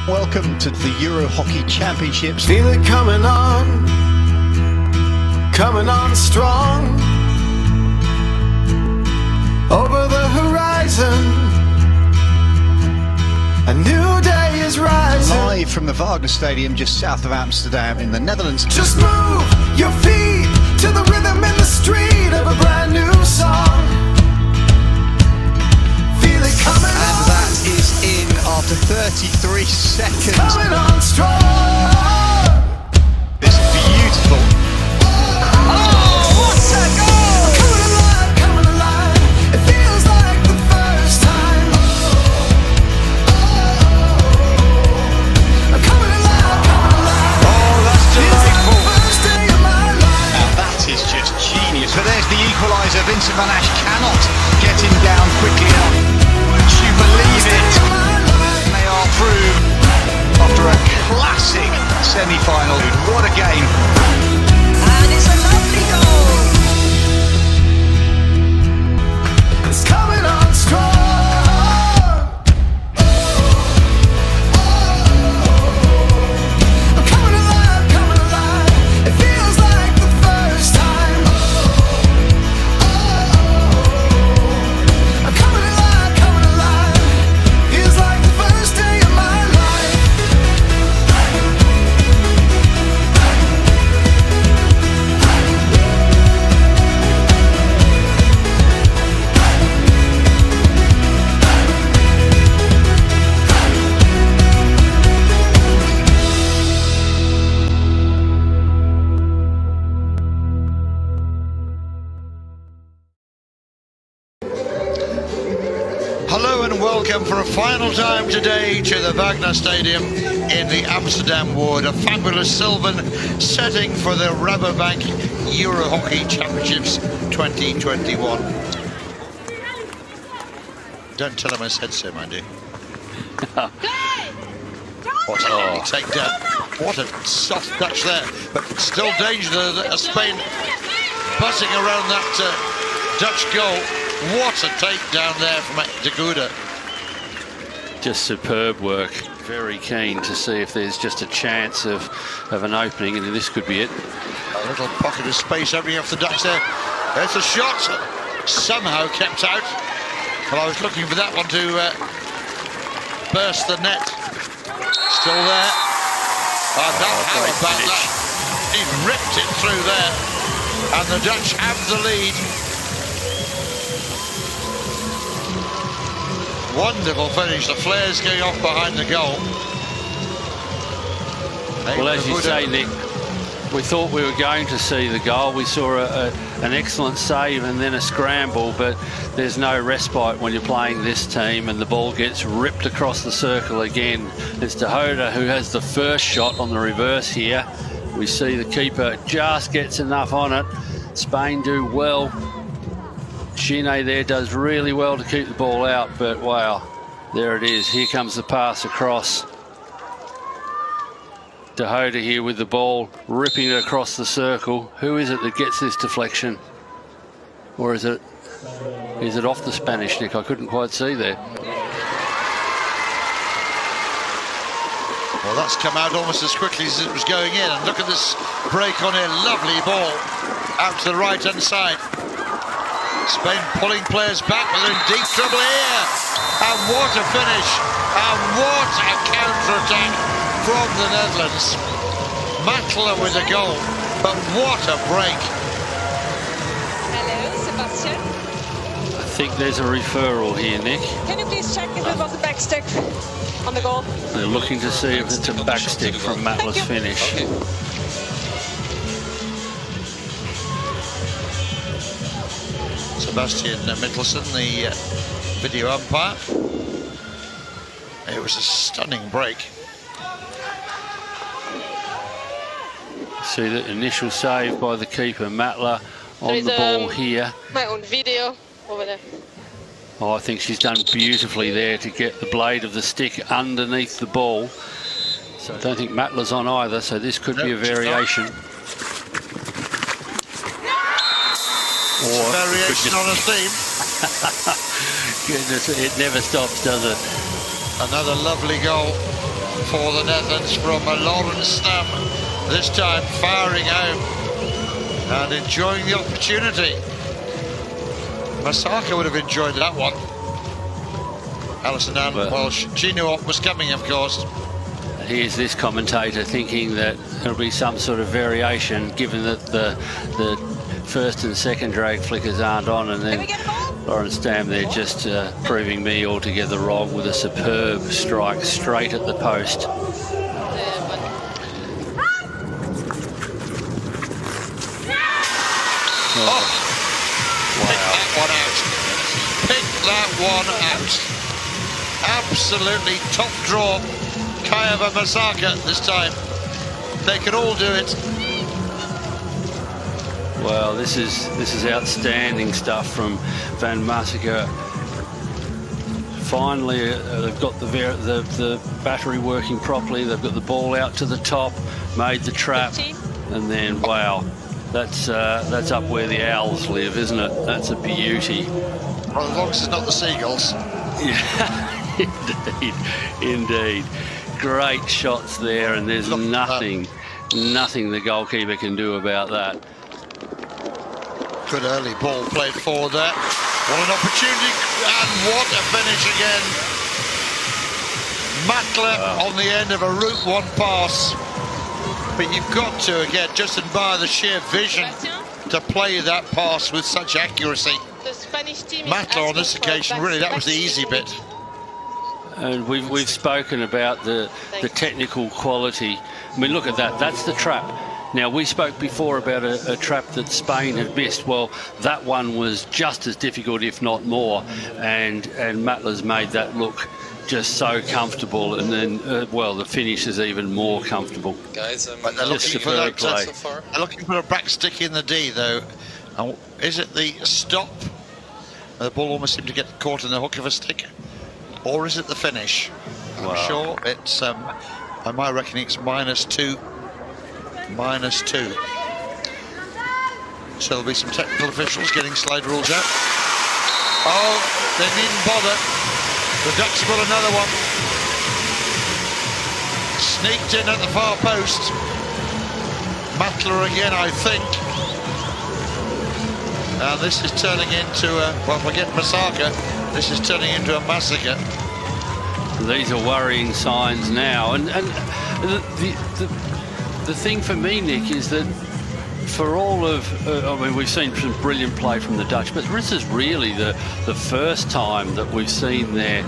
Welcome to the EuroHockey Championships. Feel it coming on strong. Over the horizon, a new day is rising. Live from the Wagner Stadium just south of Amsterdam in the Netherlands. Just move your feet to the rhythm in the street of a brand new song. Feel it coming on. And that is in after 33 seconds. Coming on strong. It's beautiful. Oh, what a goal! Coming alive. It feels like the first time. Coming alive. Oh, that's delightful. First day of my life. Now that is just genius. But there's the equaliser. Vincent van Asch cannot get him down quickly enough. Would you believe it? They are through after a classic semi-final. What a game. And it's a lovely goal. It's coming on strong. Coming alive. It feels like the first time. Coming alive. Feels like the first day of my life. Hello and welcome for a final time today to the Wagner Stadium in the Amsterdam ward. A fabulous Sylvan setting for the Rabobank EuroHockey Championships 2021. Don't tell him I said so, mind you. What a lovely takedown. What a soft touch there. But still danger of Spain buzzing around that Dutch goal. What a takedown there from Deguda. Just superb work. Very keen to see if there's just a chance of an opening, and this could be it. A little pocket of space opening off the Dutch there. There's a shot. Somehow kept out. Well, I was looking for that one to burst the net. Still there. Not how about that. He ripped it through there. And the Dutch have the lead. Wonderful finish. The flares going off behind the goal. Well, as you say, Nick, we thought we were going to see the goal. We saw an excellent save and then a scramble, but there's no respite when you're playing this team, and the ball gets ripped across the circle again. It's Deguda who has the first shot on the reverse here. We see the keeper just gets enough on it. Spain do well. Chine there does really well to keep the ball out, but wow, there it is. Here comes the pass across. Deguda here with the ball, ripping it across the circle. Who is it that gets this deflection? Or is it off the Spanish, Nick? I couldn't quite see there. Well, that's come out almost as quickly as it was going in. And look at this break on here. Lovely ball out to the right-hand side. Spain pulling players back, but they're in deep trouble here. And what a finish. And what a counter-attack from the Netherlands. Matla with a goal, but what a break. Hello, Sebastian. I think there's a referral here, Nick. Can you please check if it was a backstick on the goal? They're looking to see if it's a backstick from Matla's finish. Sebastian Mittelson, the video umpire. It was a stunning break. See the initial save by the keeper, Matla, on the ball here. My own video over there. Oh, I think she's done beautifully there to get the blade of the stick underneath the ball. So I don't think Matla's on either, so this could be a variation. Or variation on a theme. Goodness, it never stops, does it? Another lovely goal. for the Netherlands from Lawrence Stam, this time firing home and enjoying the opportunity. Masaka would have enjoyed that one. Alison Ann, well, she knew what was coming, of course. Here's this commentator thinking that there'll be some sort of variation, given that the first and second drag flickers aren't on, and then Lawrence Stam there just proving me altogether wrong with a superb strike straight at the post. Oh, pick that one out. Absolutely top draw. Kayava Masaka this time. They can all do it. Well, this is outstanding stuff from Van Masaka. Finally, they've got the battery working properly. They've got the ball out to the top, made the trap, and then wow, that's up where the owls live, isn't it? That's a beauty. Well, as long as it's not the seagulls. Yeah, indeed. Great shots there, and there's nothing the goalkeeper can do about that. Good early ball played forward there. What an opportunity, and what a finish again. Matler on the end of a Route 1 pass. But you've got to, again, just admire the sheer vision to play that pass with such accuracy. Matler on this occasion, really, that was the easy bit. And we've spoken about the technical quality. I mean, look at that. That's the trap. Now, we spoke before about a trap that Spain had missed. Well, that one was just as difficult, if not more. And Matler's made that look just so comfortable. And then, well, the finish is even more comfortable. Guys, but they're looking for that play. So far. They're looking for a back stick in the D, though. And is it the stop? The ball almost seemed to get caught in the hook of a stick. Or is it the finish? I'm sure it's, by my reckoning, it's -2. -2. So there'll be some technical officials getting slide rules out. Oh, they needn't bother. The Ducks got another one. Sneaked in at the far post. Matler again, I think. And this is turning into a, well, forget Masaka, this is turning into a massacre. These are worrying signs now. And the thing for me, Nick, is that for all of, I mean, we've seen some brilliant play from the Dutch, but this is really the first time that we've seen they're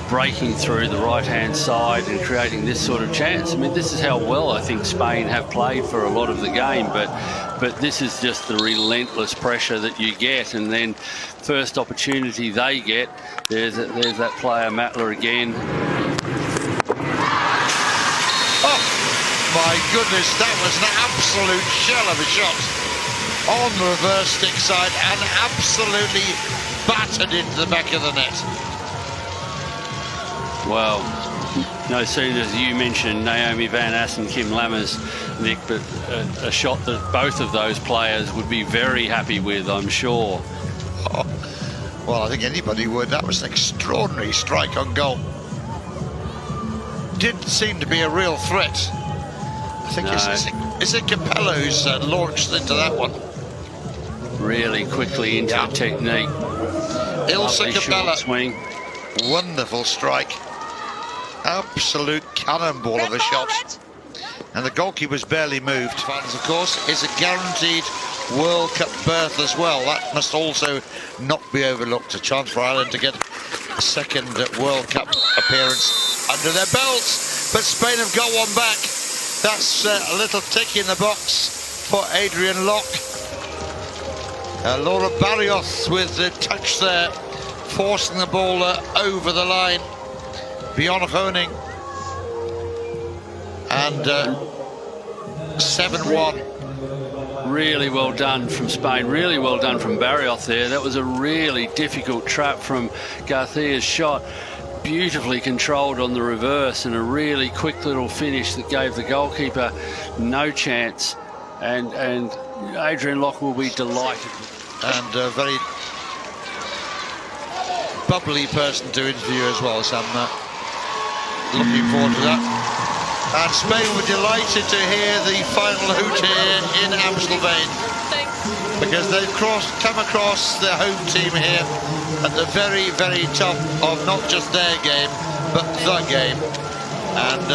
breaking through the right-hand side and creating this sort of chance. I mean, this is how well I think Spain have played for a lot of the game, but this is just the relentless pressure that you get, and then first opportunity they get, there's that player Matler again. My goodness, that was an absolute shell of a shot on the reverse stick side and absolutely battered into the back of the net. Well, no sooner as you mentioned Naomi Van Ass and Kim Lammers, Nick, but a shot that both of those players would be very happy with, I'm sure. Oh, well, I think anybody would. That was an extraordinary strike on goal. Didn't seem to be a real threat. I think is it Capello who's launched into that one? Really quickly into a technique. Ilse Capello. Swing. Wonderful strike. Absolute cannonball of a shot. And the goalkeeper's barely moved. Fans, of course, is a guaranteed World Cup berth as well. That must also not be overlooked. A chance for Ireland to get a second World Cup appearance under their belts. But Spain have got one back. That's a little tick in the box for Adrian Locke. Laura Barrios with the touch there, forcing the ball over the line. Bjorn Honing. And 7-1. Really well done from Spain, really well done from Barrios there. That was a really difficult trap from Garcia's shot. Beautifully controlled on the reverse, and a really quick little finish that gave the goalkeeper no chance. And Adrian Locke will be delighted. And a very bubbly person to interview as well, Sam. looking forward to that. And Spain were delighted to hear the final hoot here in Amstelveen, because they've come across their home team here at the very, very top of not just their game, but the game. And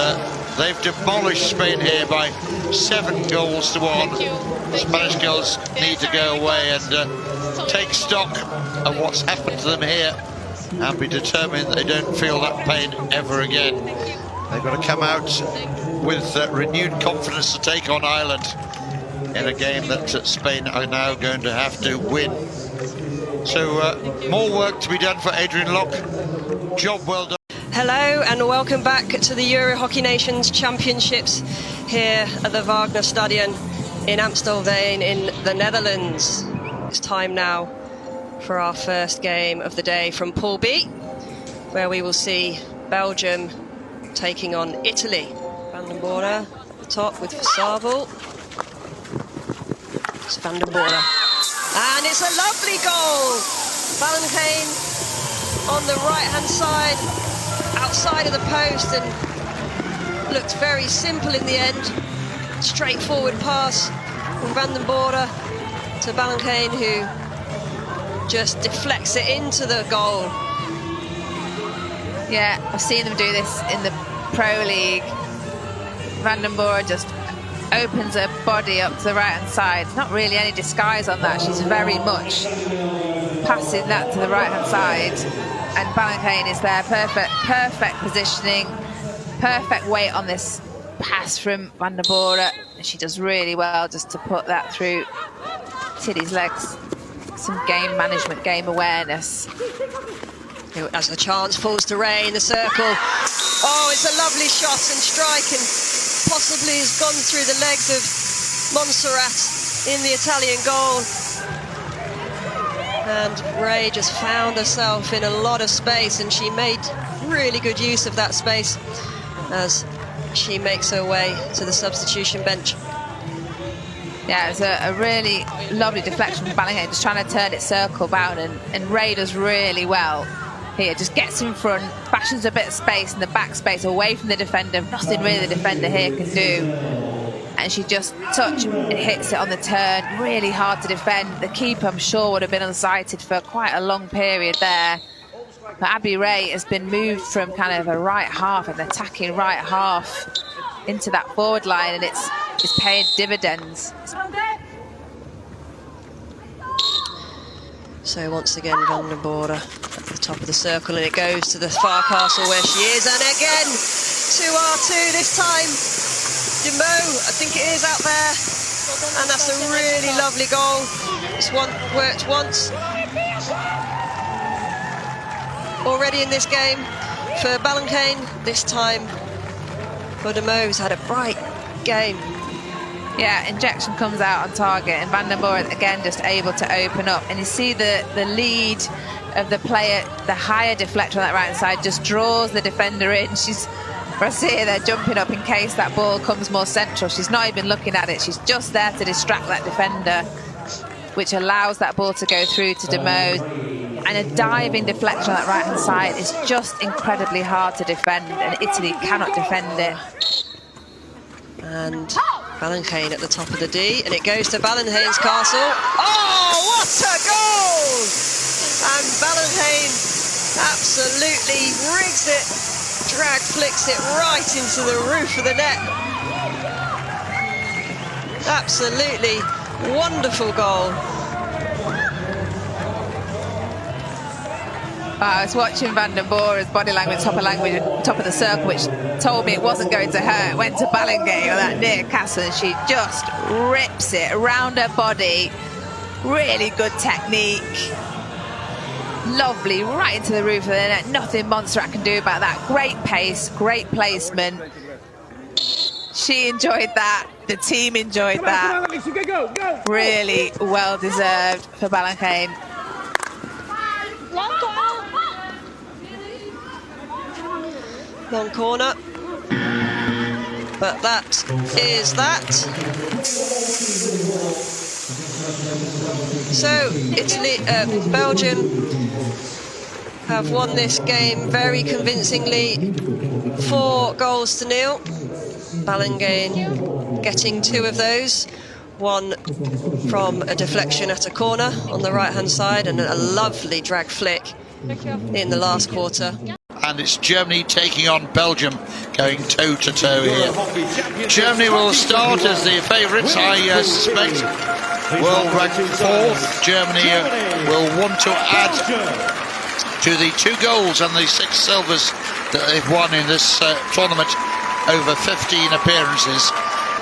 they've demolished Spain here by 7 goals to 1. Spanish girls need to go away and take stock of what's happened to them here and be determined that they don't feel that pain ever again. They've got to come out with renewed confidence to take on Ireland in a game that Spain are now going to have to win. So more work to be done for Adrian Locke. Job well done. Hello and welcome back to the EuroHockey Nations Championships here at the Wagner Stadion in Amstelveen in the Netherlands. It's time now for our first game of the day from Pool B, where we will see Belgium taking on Italy. Van den Bora at the top with Versabel. It's Van den Bora. And it's a lovely goal! Valentijn on the right-hand side, outside of the post, and looked very simple in the end. Straightforward pass from Van den Bora to Valentijn, who just deflects it into the goal. Yeah, I've seen them do this in the Pro League. Van den Bora just opens her body up to the right-hand side. Not really any disguise on that. She's very much passing that to the right-hand side. And Valentijn is there, perfect positioning, perfect weight on this pass from Van den Bora. She does really well just to put that through Tilly's legs. Some game management, game awareness. As the chance falls to Ray in the circle. Oh, it's a lovely shot and strike, and possibly has gone through the legs of Montserrat in the Italian goal. And Ray just found herself in a lot of space, and she made really good use of that space as she makes her way to the substitution bench. Yeah, it's a really lovely deflection from Valentijn, just trying to turn it circle bound, and Ray does really well here. Just gets in front, fashions a bit of space in the back space away from the defender. Nothing really the defender here can do. And she just hits it on the turn. Really hard to defend. The keeper, I'm sure, would have been unsighted for quite a long period there. But Abby Ray has been moved from kind of a right half, an attacking right half, into that forward line, and it's paying dividends. So once again, Van den Bora at the top of the circle, and it goes to the far castle where she is, and again 2R2 this time. Demo, I think it is out there, and that's a really lovely goal. It's worked once already in this game for Valentijn. This time for Demo, who's had a bright game. Yeah, injection comes out on target, and Van den Bora again just able to open up. And you see the lead of the player, the higher deflector on that right hand side, just draws the defender in. She's Brassier there jumping up in case that ball comes more central. She's not even looking at it. She's just there to distract that defender, which allows that ball to go through to Demo. And a diving deflection on that right hand side is just incredibly hard to defend, and Italy cannot defend it. And Valentijn at the top of the D, and it goes to Valentijn's castle. Oh, what a goal! And Valentijn absolutely rigs it, drag flicks it right into the roof of the net. Absolutely wonderful goal. I was watching Van den Bora's body language, top of the circle, which told me it wasn't going to hurt. It went to Ballingham on that near castle, and she just rips it around her body. Really good technique. Lovely, right into the roof of the net. Nothing Montserrat can do about that. Great pace, great placement. She enjoyed that. The team enjoyed that. Really well deserved for Ballingham. Long corner, but that is that. So Belgium have won this game very convincingly, 4 goals to nil. Ballingame getting 2 of those. One from a deflection at a corner on the right-hand side, and a lovely drag flick in the last quarter. And it's Germany taking on Belgium, going toe-to-toe here. Germany will start as the favourites, I suspect. World ranked 4th. Germany will want to add to the 2 golds and the 6 silvers that they've won in this tournament over 15 appearances.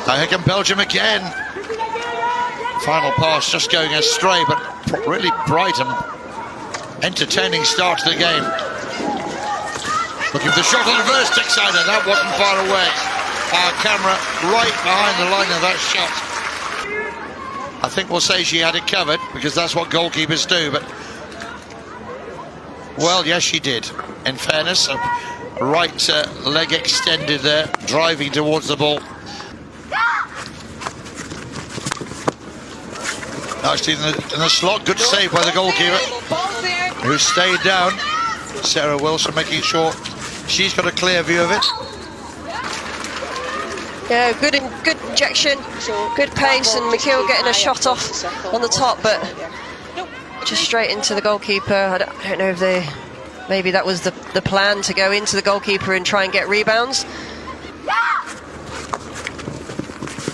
Now here come Belgium again. Final pass just going astray, but really bright and entertaining start to the game. Looking for the shot on the reverse stick side, and that wasn't far away. Our camera right behind the line of that shot. I think we'll say she had it covered, because that's what goalkeepers do, but well, yes, she did. In fairness, right leg extended there, driving towards the ball. Actually, in the slot, good save by the goalkeeper, who stayed down. Sarah Wilson making sure she's got a clear view of it. Yeah, good injection, good pace, and McKeel getting a shot off on the top, but just straight into the goalkeeper. I don't know if maybe that was the plan, to go into the goalkeeper and try and get rebounds.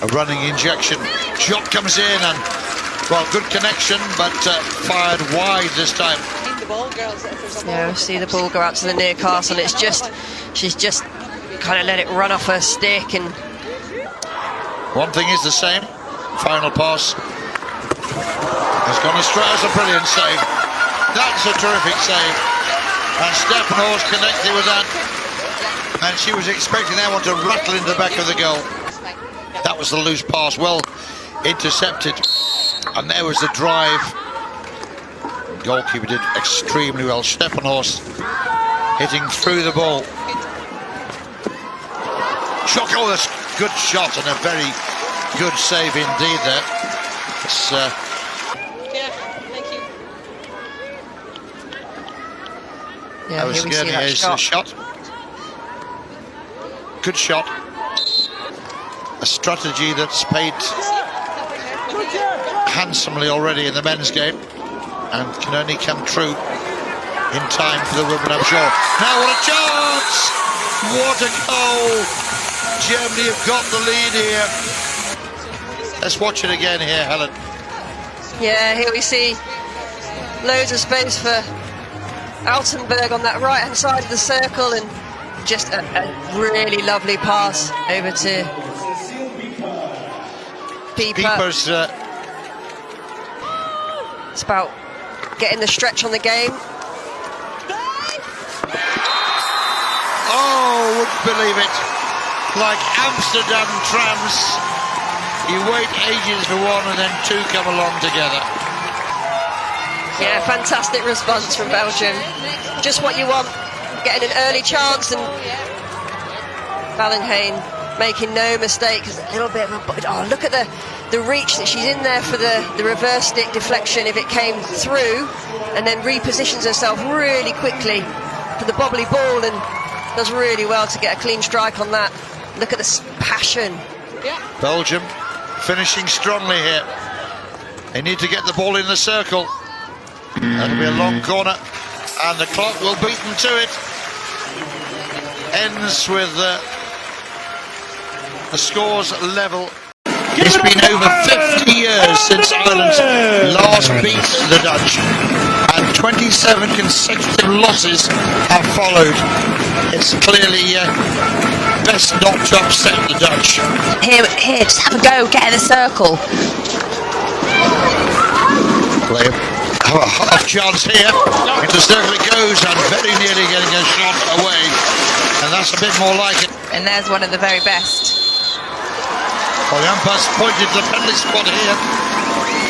A running injection. Shot comes in, and well, good connection, but fired wide this time. Yeah, see the ball go out to the near castle. It's just, she's just kind of let it run off her stick, and one thing is the same. Final pass has gone astray. That's a brilliant save. That's a terrific save. And Steppenhorst connected with that. And she was expecting that one to rattle in the back of the goal. That was the loose pass, well intercepted. And there was the drive. The goalkeeper did extremely well. Steppenhorst hitting through the ball. Shock, oh, that's a good shot and a very good save indeed there. It's, yeah, that was here we see that shot. Good shot. A strategy that's paid handsomely already in the men's game, and can only come true in time for the women, I'm sure. Now what a chance! What a goal! Germany have got the lead here. Let's watch it again here, Helen. Yeah, here we see loads of space for Altenberg on that right-hand side of the circle, and just a really lovely pass over to Pieper. Pieper's it's about getting the stretch on the game. oh, wouldn't believe it. Like Amsterdam trams, you wait ages for one and then 2 come along together. Yeah, fantastic response from Belgium. Just what you want, getting an early chance, and Ballingame making no mistake. A little bit of a, oh, look at the reach that she's in there for the reverse stick deflection if it came through, and then repositions herself really quickly for the bobbly ball, and does really well to get a clean strike on that. Look at this passion. Belgium finishing strongly here. They need to get the ball in the circle. That'll be a long corner, and the clock will beat them to it. Ends with the scores level. It's been over 50 years since Ireland last beat the Dutch, and 27 consecutive losses have followed. It's clearly best not to upset the Dutch. Here, just have a go, get in a circle. They have a half chance here. Into the circle it goes, and very nearly getting a shot away. And that's a bit more like it. And there's one of the very best. Well, the umpire's pointed to the penalty spot here.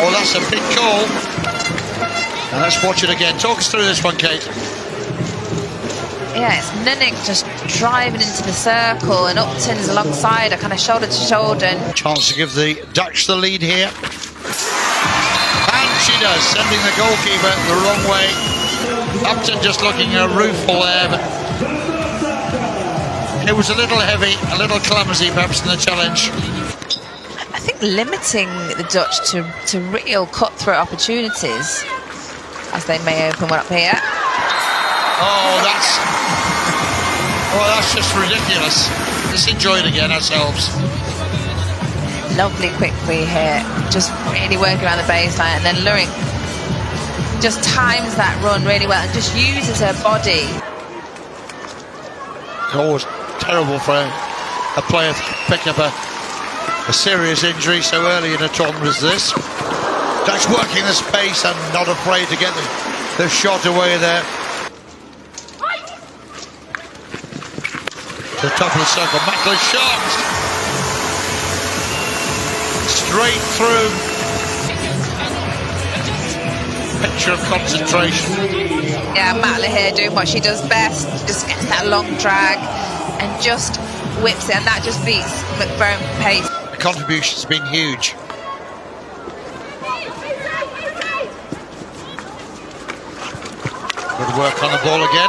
Oh, that's a big call. And let's watch it again. Talk us through this one, Kate. Yeah, it's Nunnik just driving into the circle, and Upton's alongside her, kind of shoulder to shoulder. Chance to give the Dutch the lead here. And she does, sending the goalkeeper the wrong way. Upton just looking a rueful there, but It was a little heavy, a little clumsy perhaps in the challenge. I think limiting the Dutch to real cutthroat opportunities, as they may open one up here. Oh, that's just ridiculous. Let's enjoy it again ourselves. Lovely quick free here, just really working around the baseline, and then Luring just times that run really well and just uses her body. Always terrible for a player to pick up a serious injury so early in a tournament as this. Dutch working the space and not afraid to get the shot away there. To the top of the circle, Mackler shot! Straight through. Picture of concentration. Yeah, Mackler here doing what she does best, just gets that long drag and just whips it, and that just beats McFerrin pace. The contribution's been huge. Good work on the ball again.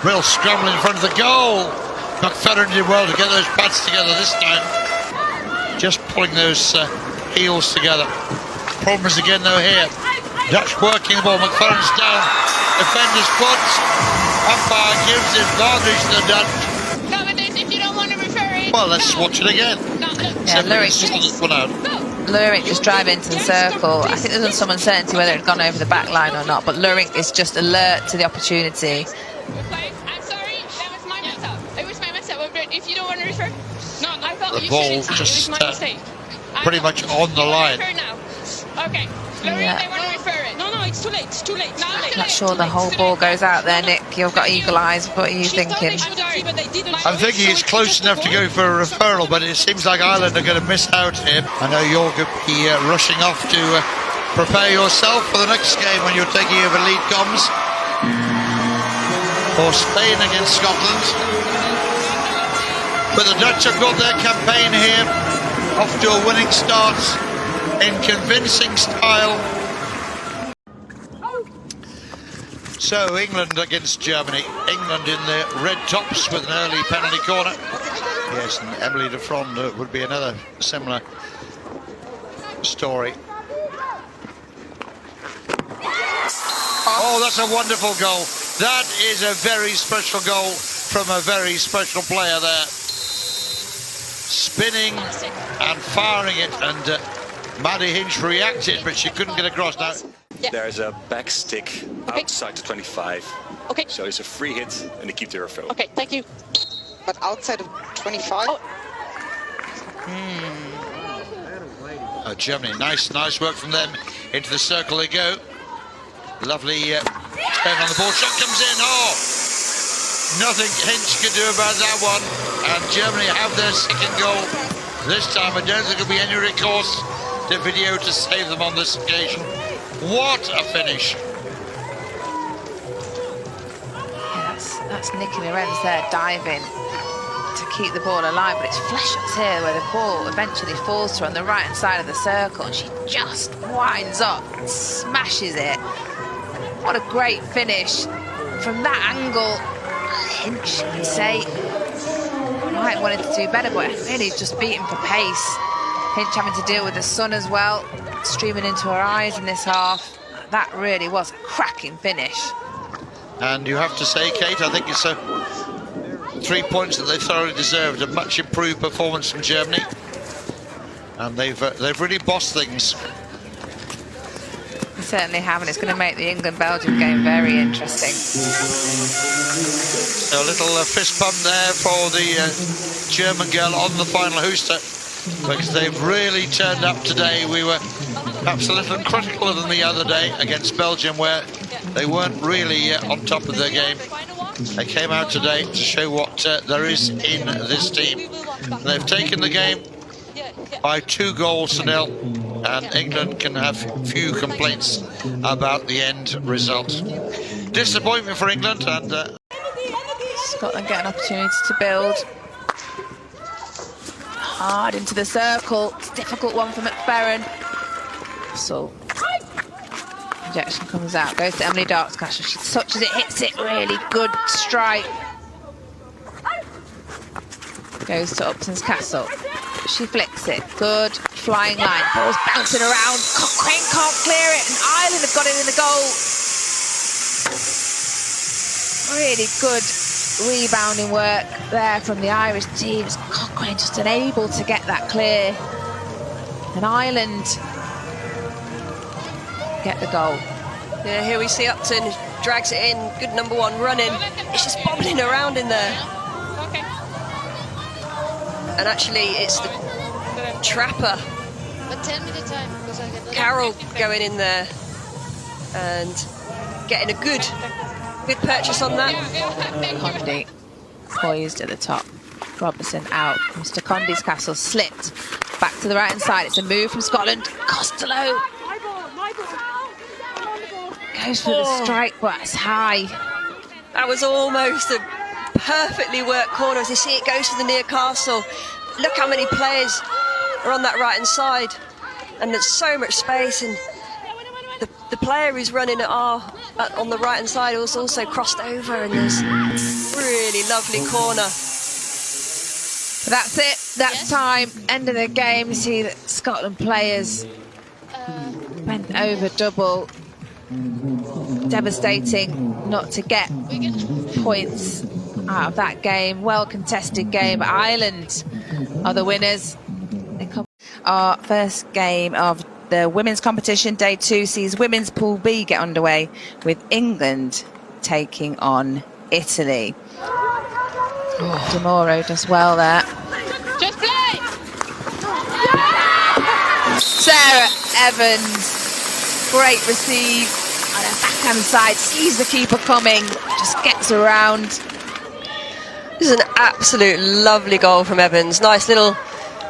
Real scramble in front of the goal. McFerrin did well to get those pads together this time. Just pulling those heels together. Problems again though here. Dutch working the ball. McFerrin's down. Defender's foot. Umpire gives advantage to the Dutch. Commentators, if you don't want to refer it. Well, let's watch it again. Yeah, Luring just drive into the circle. I think there's some uncertainty whether it had gone over the back line or not, but Luring is just alert to the opportunity. I'm sorry, that was my mess up. It was my mess up. If you don't want to refer, no, I thought The you ball said just it was my mistake. pretty much on the line. Okay, Luring, Yeah. they want to refer it. No, it's too late. It's too late. Not sure the whole ball goes out there, Nick. You've got eagle eyes. What are you thinking? I'm sorry, but they didn't. I'm thinking it's close enough to go for a referral, but it seems like Ireland are going to miss out here. I know you're going to be rushing off to prepare yourself for the next game when you're taking over lead comms for Spain against Scotland. But the Dutch have got their campaign here off to a winning start in convincing style. So England against Germany. England in the red tops with an early penalty corner. Yes, and Emily de Fronde would be another similar story. Oh, that's a wonderful goal. That is a very special goal from a very special player there. Spinning and firing it, and Maddie Hinch reacted, but she couldn't get across now. There's a back stick outside the 25. Okay. So it's a free hit and they keep their referral. Okay, thank you. But outside of 25? Oh. Germany, nice work from them. Into the circle they go. Lovely turn on the ball. Shot comes in. Oh! Nothing Hinch could do about that one. And Germany have their second goal. This time I don't think there'll be any recourse to video to save them on this occasion. What a finish! Yeah, that's Nicky Lorenz there diving to keep the ball alive, but it's Flesher's here where the ball eventually falls to her on the right hand side of the circle, and she just winds up and smashes it. What a great finish from that angle. Hinch, you could say, might have wanted to do better, but really just beating for pace. Hinch having to deal with the sun as well, streaming into her eyes in this half. That really was a cracking finish. And you have to say, Kate, I think it's 3 points that they thoroughly deserved. A much improved performance from Germany, and they've really bossed things. They certainly have, and it's going to make the England-Belgium game very interesting. A little fist pump there for the German girl on the final hooster, because they've really turned up today. We were perhaps a little critical of them the other day against Belgium, where they weren't really on top of their game. They came out today to show what there is in this team. And they've taken the game by 2-0, and England can have few complaints about the end result. Disappointment for England, and Scotland get an opportunity to build. Hard into the circle. It's a difficult one for McFerrin. So injection comes out, goes to Emily Darkscastle. She touches it, hits it, really good strike. Goes to Upton's Castle. She flicks it. Good flying line. Ball's bouncing around. Cochrane can't clear it, and Ireland have got it in the goal. Really good rebounding work there from the Irish team. Cochrane just unable to get that clear. And Ireland get the goal. Yeah, here we see Upton drags it in. Good number one running. It's just bobbling around in there. Okay. And actually, it's the trapper, But tell me the time, because I get Carol, going in there and getting a good purchase on that. Condy poised at the top. Robertson out. Mr. Condy's Castle slipped back to the right hand side. It's a move from Scotland. Costello goes for the strike, but it's high. That was almost a perfectly worked corner. As you see, it goes to the near castle. Look how many players are on that right hand side, and there's so much space. And the player who's running on the right hand side was also crossed over, and there's really lovely corner. But that's it. That's time. End of the game. You see that Scotland players went over double. Devastating not to get points out of that game. Well contested game. Ireland are the winners. Our first game of the women's competition, day 2, sees women's Pool B get underway with England taking on Italy. Demoro does well there. Just play! Sarah Evans, great receive on her backhand side, sees the keeper coming, just gets around. This is an absolute lovely goal from Evans. Nice little,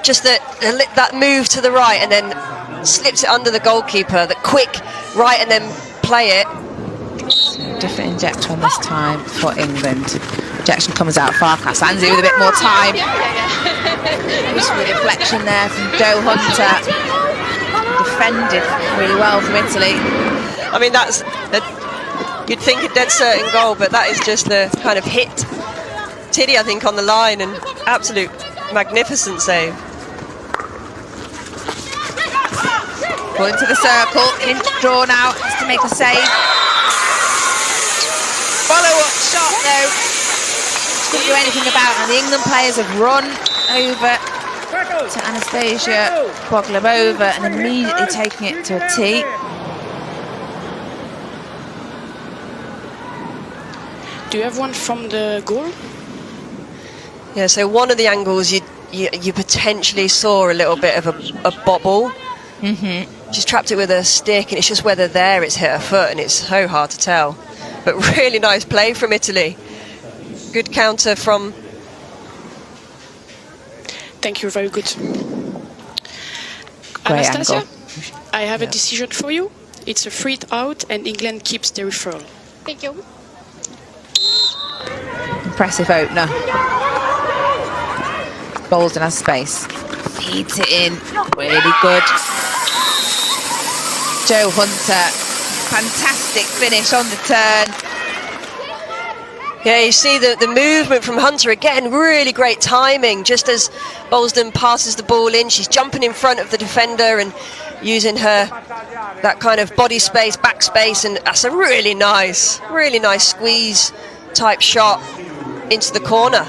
just that move to the right, and then slips it under the goalkeeper. The quick right, and then play it. Different injector on this time for England. Injection comes out Farkas. Anzi with a bit more time. Just a deflection there from Joe Hunter. Defended really well from Italy. I mean, you'd think a dead certain goal, but that is just the kind of hit Tiddy, I think, on the line, and absolute magnificent save. Ball into the circle. Hinch drawn out. Has to make a save. Follow-up shot though. Couldn't do anything about it. And the England players have run over to Anastasia Boglebova and immediately taking it to a tee. Do you have one from the goal? Yeah, so one of the angles you potentially saw a little bit of a bobble. She's trapped it with a stick, and it's just whether it's hit her foot, and it's so hard to tell. But really nice play from Italy. Good counter from... Thank you, very good. Great Anastasia, angle. I have a decision for you. It's a free out, and England keeps the referral. Thank you. Impressive opener. Bolden has space. Feeds it in. Really good. Joe Hunter. Fantastic finish on the turn. Yeah, you see the movement from Hunter again, really great timing. Just as Bolden passes the ball in, she's jumping in front of the defender and using that kind of body space, back space, and that's a really nice squeeze type shot into the corner.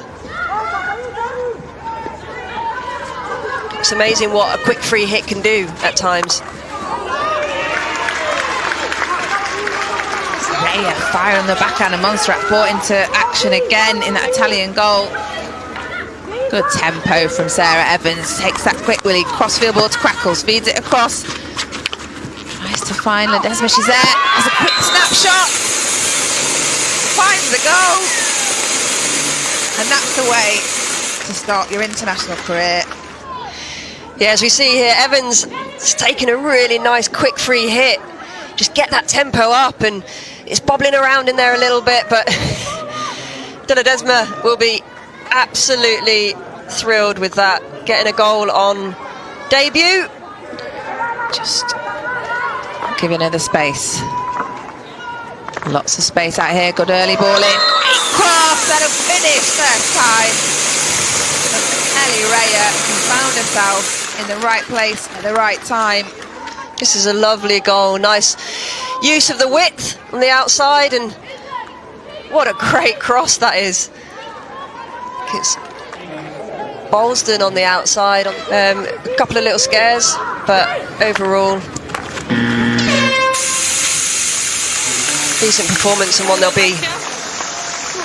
It's amazing what a quick free hit can do at times. Yeah, fire on the backhand, and Montserrat brought into action again in that Italian goal. Good tempo from Sarah Evans. Takes that quick willy crossfield ball to Crackles, feeds it across. Tries to find Ledesma, she's there. Has a quick snapshot. Finds the goal. And that's the way to start your international career. Yeah, as we see here, Evans is taking a really nice quick free hit. Just get that tempo up, and it's bobbling around in there a little bit, but De Ledesma will be absolutely thrilled with that. Getting a goal on debut. Just give you another space. Lots of space out here. Good early ball in. Great cross. That'll finish first time. Lily Raya found herself in the right place at the right time. This is a lovely goal. Nice use of the width on the outside, and what a great cross that is. It's Bolston on the outside, a couple of little scares, but overall decent performance and one they'll be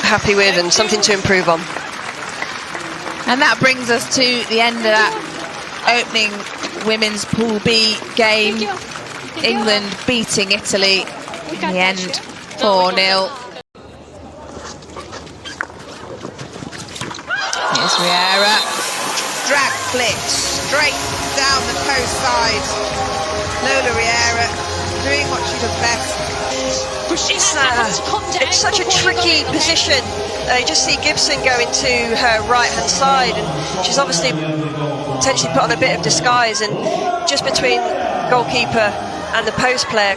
happy with and something to improve on. And that brings us to the end of that opening Women's Pool B game. England beating Italy in the end 4-0. Here's Riera. Drag flick straight down the post side. Lola Riera doing what she does best. It's such a tricky position. You just see Gibson go into her right-hand side, and she's obviously potentially put on a bit of disguise, and just between goalkeeper and the post player.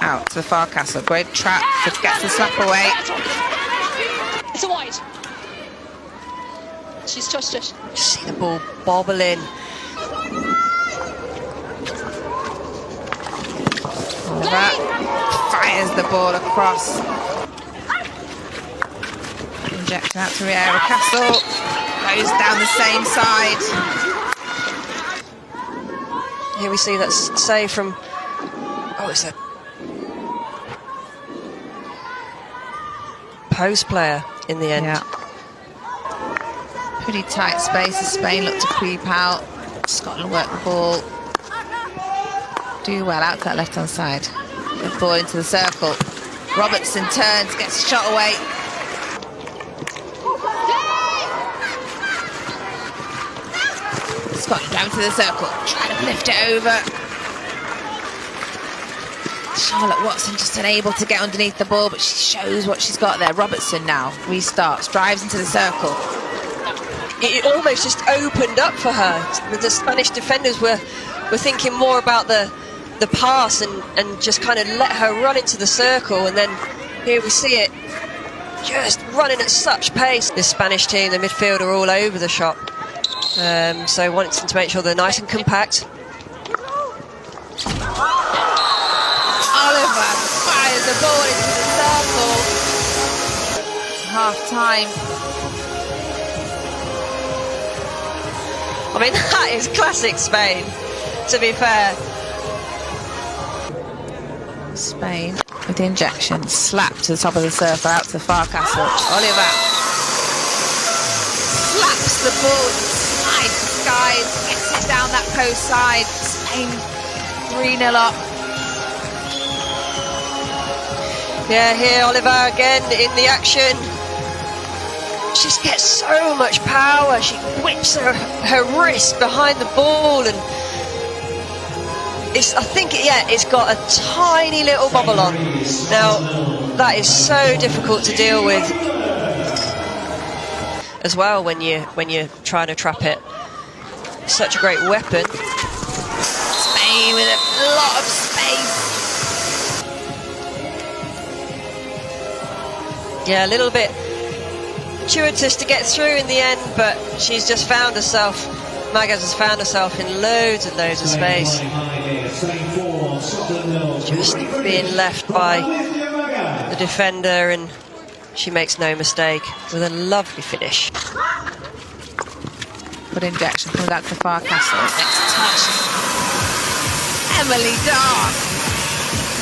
Out to Farcastle, great trap, just gets the slap away. It's a wide. She's touched it. Just see the ball bobbling. That fires the ball across. Injection out to Riera. Castle goes down the same side. Here we see that save from, it's a post player in the end. Yeah. Pretty tight space as Spain look to creep out. Scotland work the ball. Do well out to that left-hand side. The ball into the circle. Robertson turns, gets a shot away. Scotland down to the circle, trying to lift it over. Charlotte Watson just unable to get underneath the ball, but she shows what she's got there. Robertson now restarts, drives into the circle. It almost just opened up for her. The Spanish defenders were thinking more about the pass and just kind of let her run into the circle, and then here we see it just running at such pace. This Spanish team, the midfield, are all over the shop, so wanting to make sure they're nice and compact. Oliver fires the ball into the circle. Half time. I mean, that is classic Spain, to be fair. Spain with the injection, slap to the top of the circle, out to Farcastle. Oliver slaps the ball, slides the skies, gets it down that post side. Spain 3-0 up. Yeah, here Oliver again in the action. She just gets so much power. She whips her wrist behind the ball, and I think it's got a tiny little bobble on. Now, that is so difficult to deal with as well when you're trying to trap it. Such a great weapon. Spain with a lot of space. Yeah, a little bit fortuitous to get through in the end, but she's just found herself, Magaz has found herself in loads and loads of space. Just being left by the defender, and she makes no mistake with a lovely finish. Good injection, comes out to Farcastle. Next touch. Emily Dark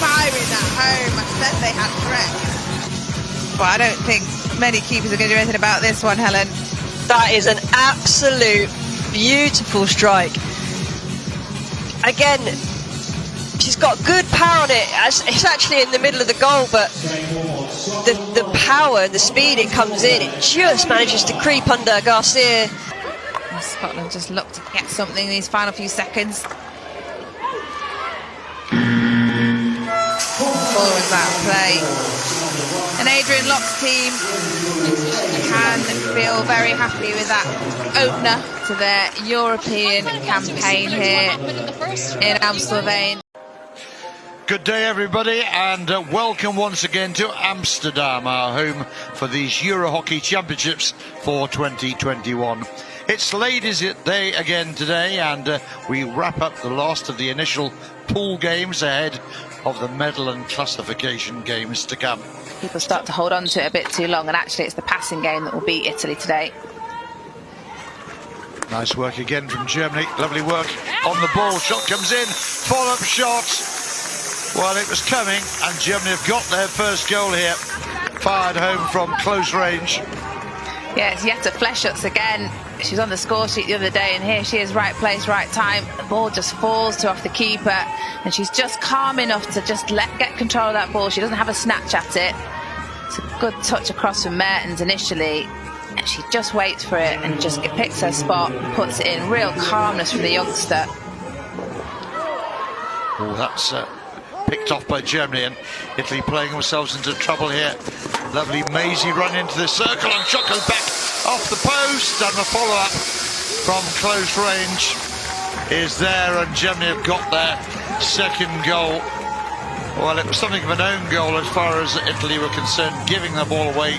firing that home. I said they had threats, but I don't think many keepers are going to do anything about this one, Helen. That is an absolute beautiful strike. Again, she's got good power on it. It's actually in the middle of the goal, but the power and the speed it comes in, it just manages to creep under Garcia. And Scotland just look to get something in these final few seconds. Forwards out of play. And Adrian Locke's team can feel very happy with that opener to their European campaign here in Amstelveen. Good day, everybody, and welcome once again to Amsterdam, our home for these EuroHockey Championships for 2021. It's Ladies' Day again today, and we wrap up the last of the initial pool games ahead of the medal and classification games to come. People start to hold on to it a bit too long, and actually it's the passing game that will beat Italy today. Nice work again from Germany. Lovely work on the ball. Shot comes in. Follow-up shot. Well, it was coming, and Germany have got their first goal here. Fired home from close range. Yeah, it's Jette Fleschutz again. She was on the score sheet the other day, and here she is, right place, right time. The ball just falls to off the keeper, and she's just calm enough to just get control of that ball. She doesn't have a snatch at it. It's a good touch across from Mertens initially, and she just waits for it and just picks her spot, puts it in. Real calmness from the youngster. Oh, that's picked off by Germany, and Italy playing themselves into trouble here. Lovely Maisie run into the circle, and shot goes back off the post, and the follow-up from close range is there, and Germany have got their second goal. Well, it was something of an own goal as far as Italy were concerned, giving the ball away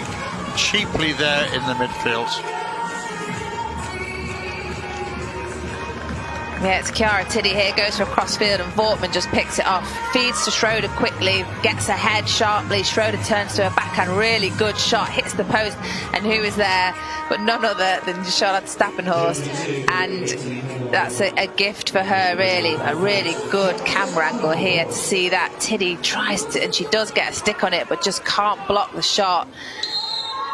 cheaply there in the midfield. Yeah, it's Chiara Tiddy here, goes for a crossfield, and Wortmann just picks it off. Feeds to Schroeder quickly, gets ahead sharply. Schroeder turns to her backhand, really good shot, hits the post, and who is there but none other than Charlotte Stappenhorst. And that's a gift for her, really. A really good camera angle here to see that. Tiddy tries to, and she does get a stick on it, but just can't block the shot.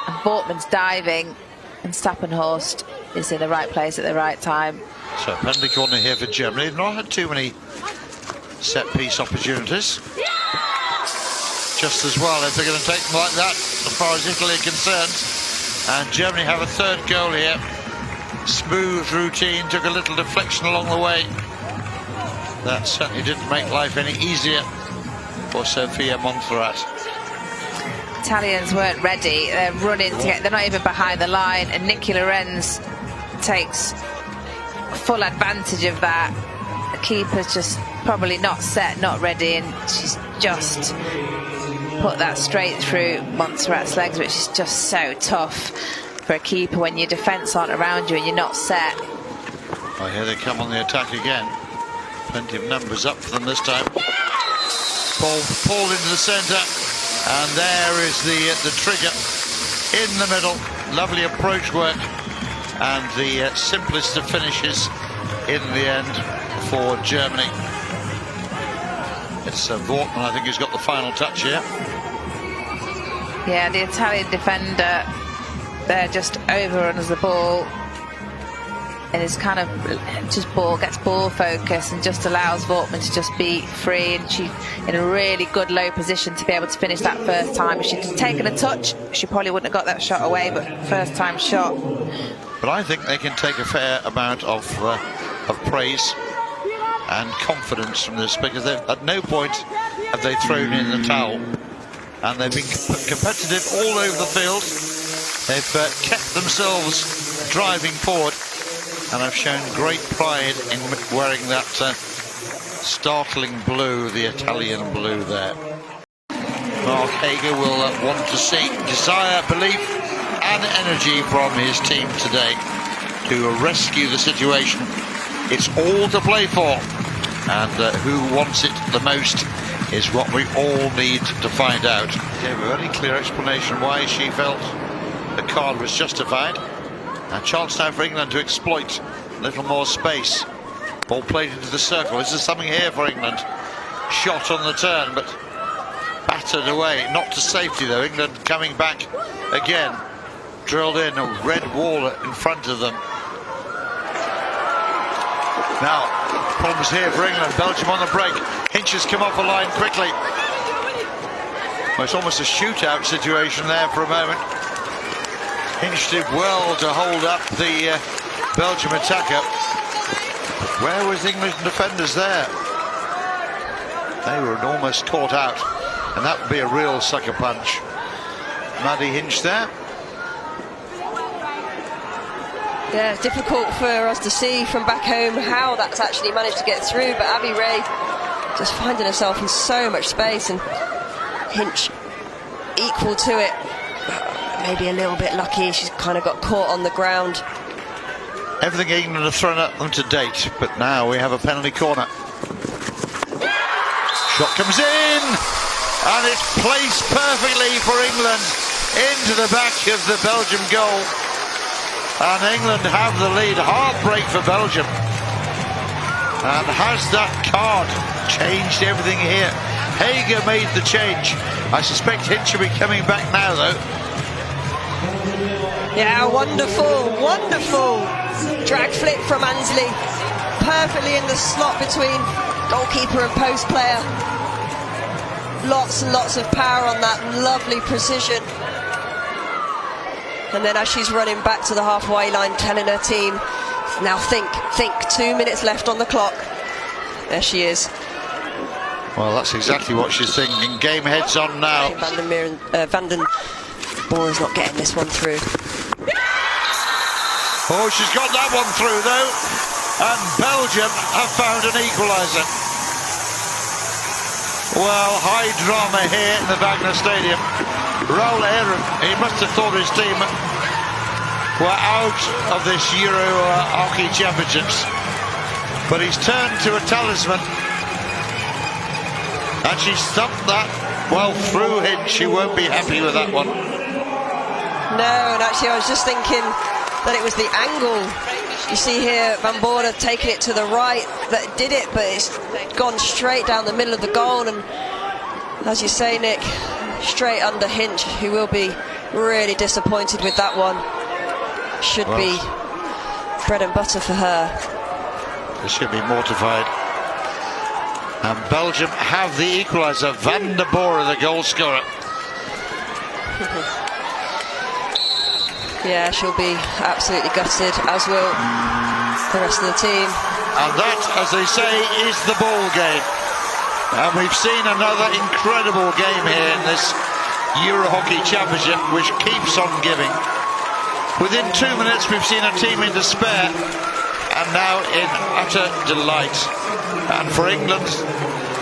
And Wortmann's diving, and Stappenhorst is in the right place at the right time. So penalty corner here for Germany. They've not had too many set-piece opportunities. Just as well if they're going to take them like that, as far as Italy are concerned. And Germany have a third goal here. Smooth routine, took a little deflection along the way. That certainly didn't make life any easier for Sofia Monferrat. Italians weren't ready. They're running to get, they're not even behind the line, and Nikki Lorenz takes full advantage of that. The keeper's just probably not set, not ready, and she's just put that straight through Montserrat's legs, which is just so tough for a keeper when your defence aren't around you and you're not set. Well, here they come on the attack again. Plenty of numbers up for them this time. Ball pulled into the centre, and there is the trigger in the middle. Lovely approach work, and the simplest of finishes in the end for Germany. It's Wortmann, I think, who's got the final touch here. Yeah, the Italian defender there just overruns the ball, and is kind of just gets ball focus and just allows Wortmann to just be free, and she's in a really good low position to be able to finish that first time. If she'd taken a touch, she probably wouldn't have got that shot away, but first time shot. But I think they can take a fair amount of praise and confidence from this, because at no point have they thrown in the towel, and they've been competitive all over the field. They've kept themselves driving forward, and have shown great pride in wearing that startling blue, the Italian blue there. Mark Hager will want to see desire, belief and energy from his team today to rescue the situation. It's all to play for, and who wants it the most is what we all need to find out. Gave a very clear explanation why she felt the card was justified. A chance now for England to exploit a little more space. Ball played into the circle. This is something here for England. Shot on the turn, but battered away. Not to safety though. England coming back again. Drilled in a red wall in front of them. Now, problems here for England. Belgium on the break. Hinch has come off the line quickly. Well, it's almost a shootout situation there for a moment. Hinch did well to hold up the Belgium attacker. Where was the English defenders there? They were almost caught out, and that would be a real sucker punch. Maddie Hinch there. Yeah, it's difficult for us to see from back home how that's actually managed to get through, but Abby Ray just finding herself in so much space, and Hinch equal to it. Maybe a little bit lucky, she's kind of got caught on the ground. Everything England have thrown at them to date, but now we have a penalty corner. Shot comes in, and it's placed perfectly for England into the back of the Belgium goal. And England have the lead. Heartbreak for Belgium. And has that card changed everything here? Hager made the change. I suspect Hinch will be coming back now, though. Yeah, wonderful, wonderful drag flick from Ansley. Perfectly in the slot between goalkeeper and post player. Lots and lots of power on that, lovely precision. And then as she's running back to the halfway line, telling her team, now think, 2 minutes left on the clock. There she is. Well, that's exactly what she's thinking. Game heads on now. Van den Boer is not getting this one through. Oh, she's got that one through, though. And Belgium have found an equaliser. Well, high drama here in the Wagner Stadium. Raoul Aaron, he must have thought his team were out of this Euro Hockey Championships. But he's turned to a talisman. And she stumped that well through Hinch. She won't be happy with that one. No, and actually I was just thinking that it was the angle. You see here Van Boer taking it to the right that did it, but it's gone straight down the middle of the goal, and as you say, Nick, straight under Hinch, who will be really disappointed with that one. Should be bread and butter for her. They should be mortified. And Belgium have the equaliser. Van der Boer, the goal scorer. Yeah, she'll be absolutely gutted, as will the rest of the team. And that, as they say, is the ball game. And we've seen another incredible game here in this Euro Hockey Championship, which keeps on giving. Within 2 minutes, we've seen a team in despair, and now in utter delight. And for England,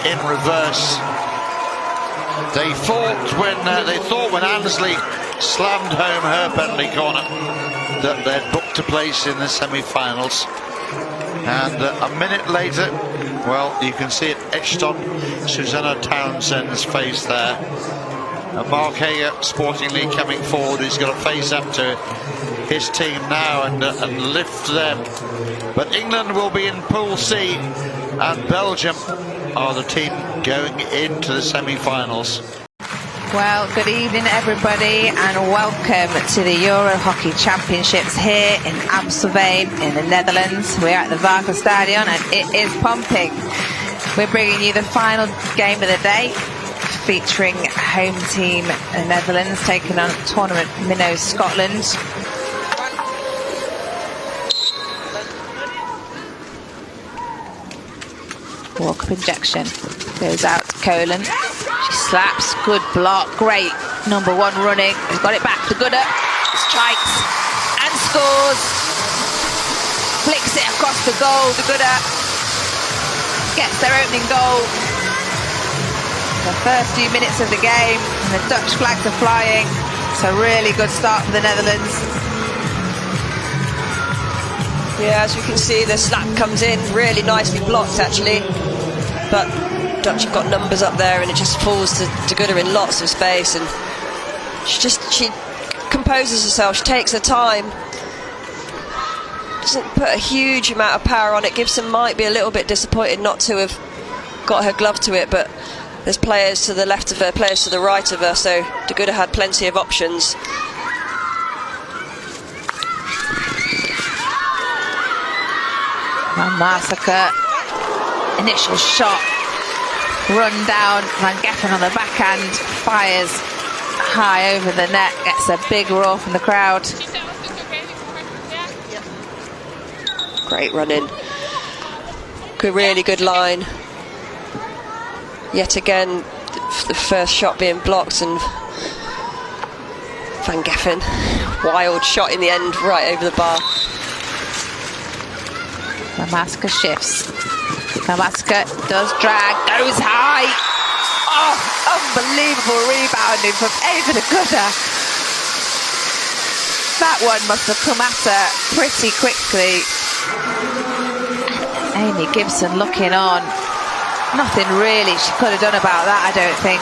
in reverse. They thought when Ansley slammed home her penalty corner that they'd booked a place in the semi-finals. And a minute later, well, you can see it etched on Susanna Townsend's face there. And Mark Hager sportingly coming forward. He's got to face up to his team now and lift them. But England will be in Pool C, and Belgium are the team going into the semi-finals. Well, good evening everybody, and welcome to the Euro Hockey Championships here in Amstelveen in the Netherlands. We're at the Wagner Stadion and it is pumping. We're bringing you the final game of the day, featuring home team the Netherlands taking on tournament minnows Scotland. Walk-up injection goes out to Colan. She slaps, good block, great number one running. He's got it back to Gooder, strikes and scores. Flicks it across the goal. The Gooder gets their opening goal. The first few minutes of the game, and the Dutch flags are flying. It's a really good start for the Netherlands. Yeah, as you can see, the slap comes in really nicely blocked actually, but Dutch have got numbers up there, and it just falls to Gooder in lots of space, and she composes herself, she takes her time, doesn't put a huge amount of power on it. Gibson might be a little bit disappointed not to have got her glove to it, but there's players to the left of her, players to the right of her, so De Gooder had plenty of options. Massacre, initial shot, run down, Van Geffen on the backhand, fires high over the net, gets a big roar from the crowd. Great running, really good line. Yet again, the first shot being blocked, and Van Geffen, wild shot in the end, right over the bar. The massacre shifts. Massacre does drag, goes high. Oh, unbelievable rebounding from Ava de Gooder. That one must have come at her pretty quickly. Amy Gibson looking on. Nothing really she could have done about that, I don't think.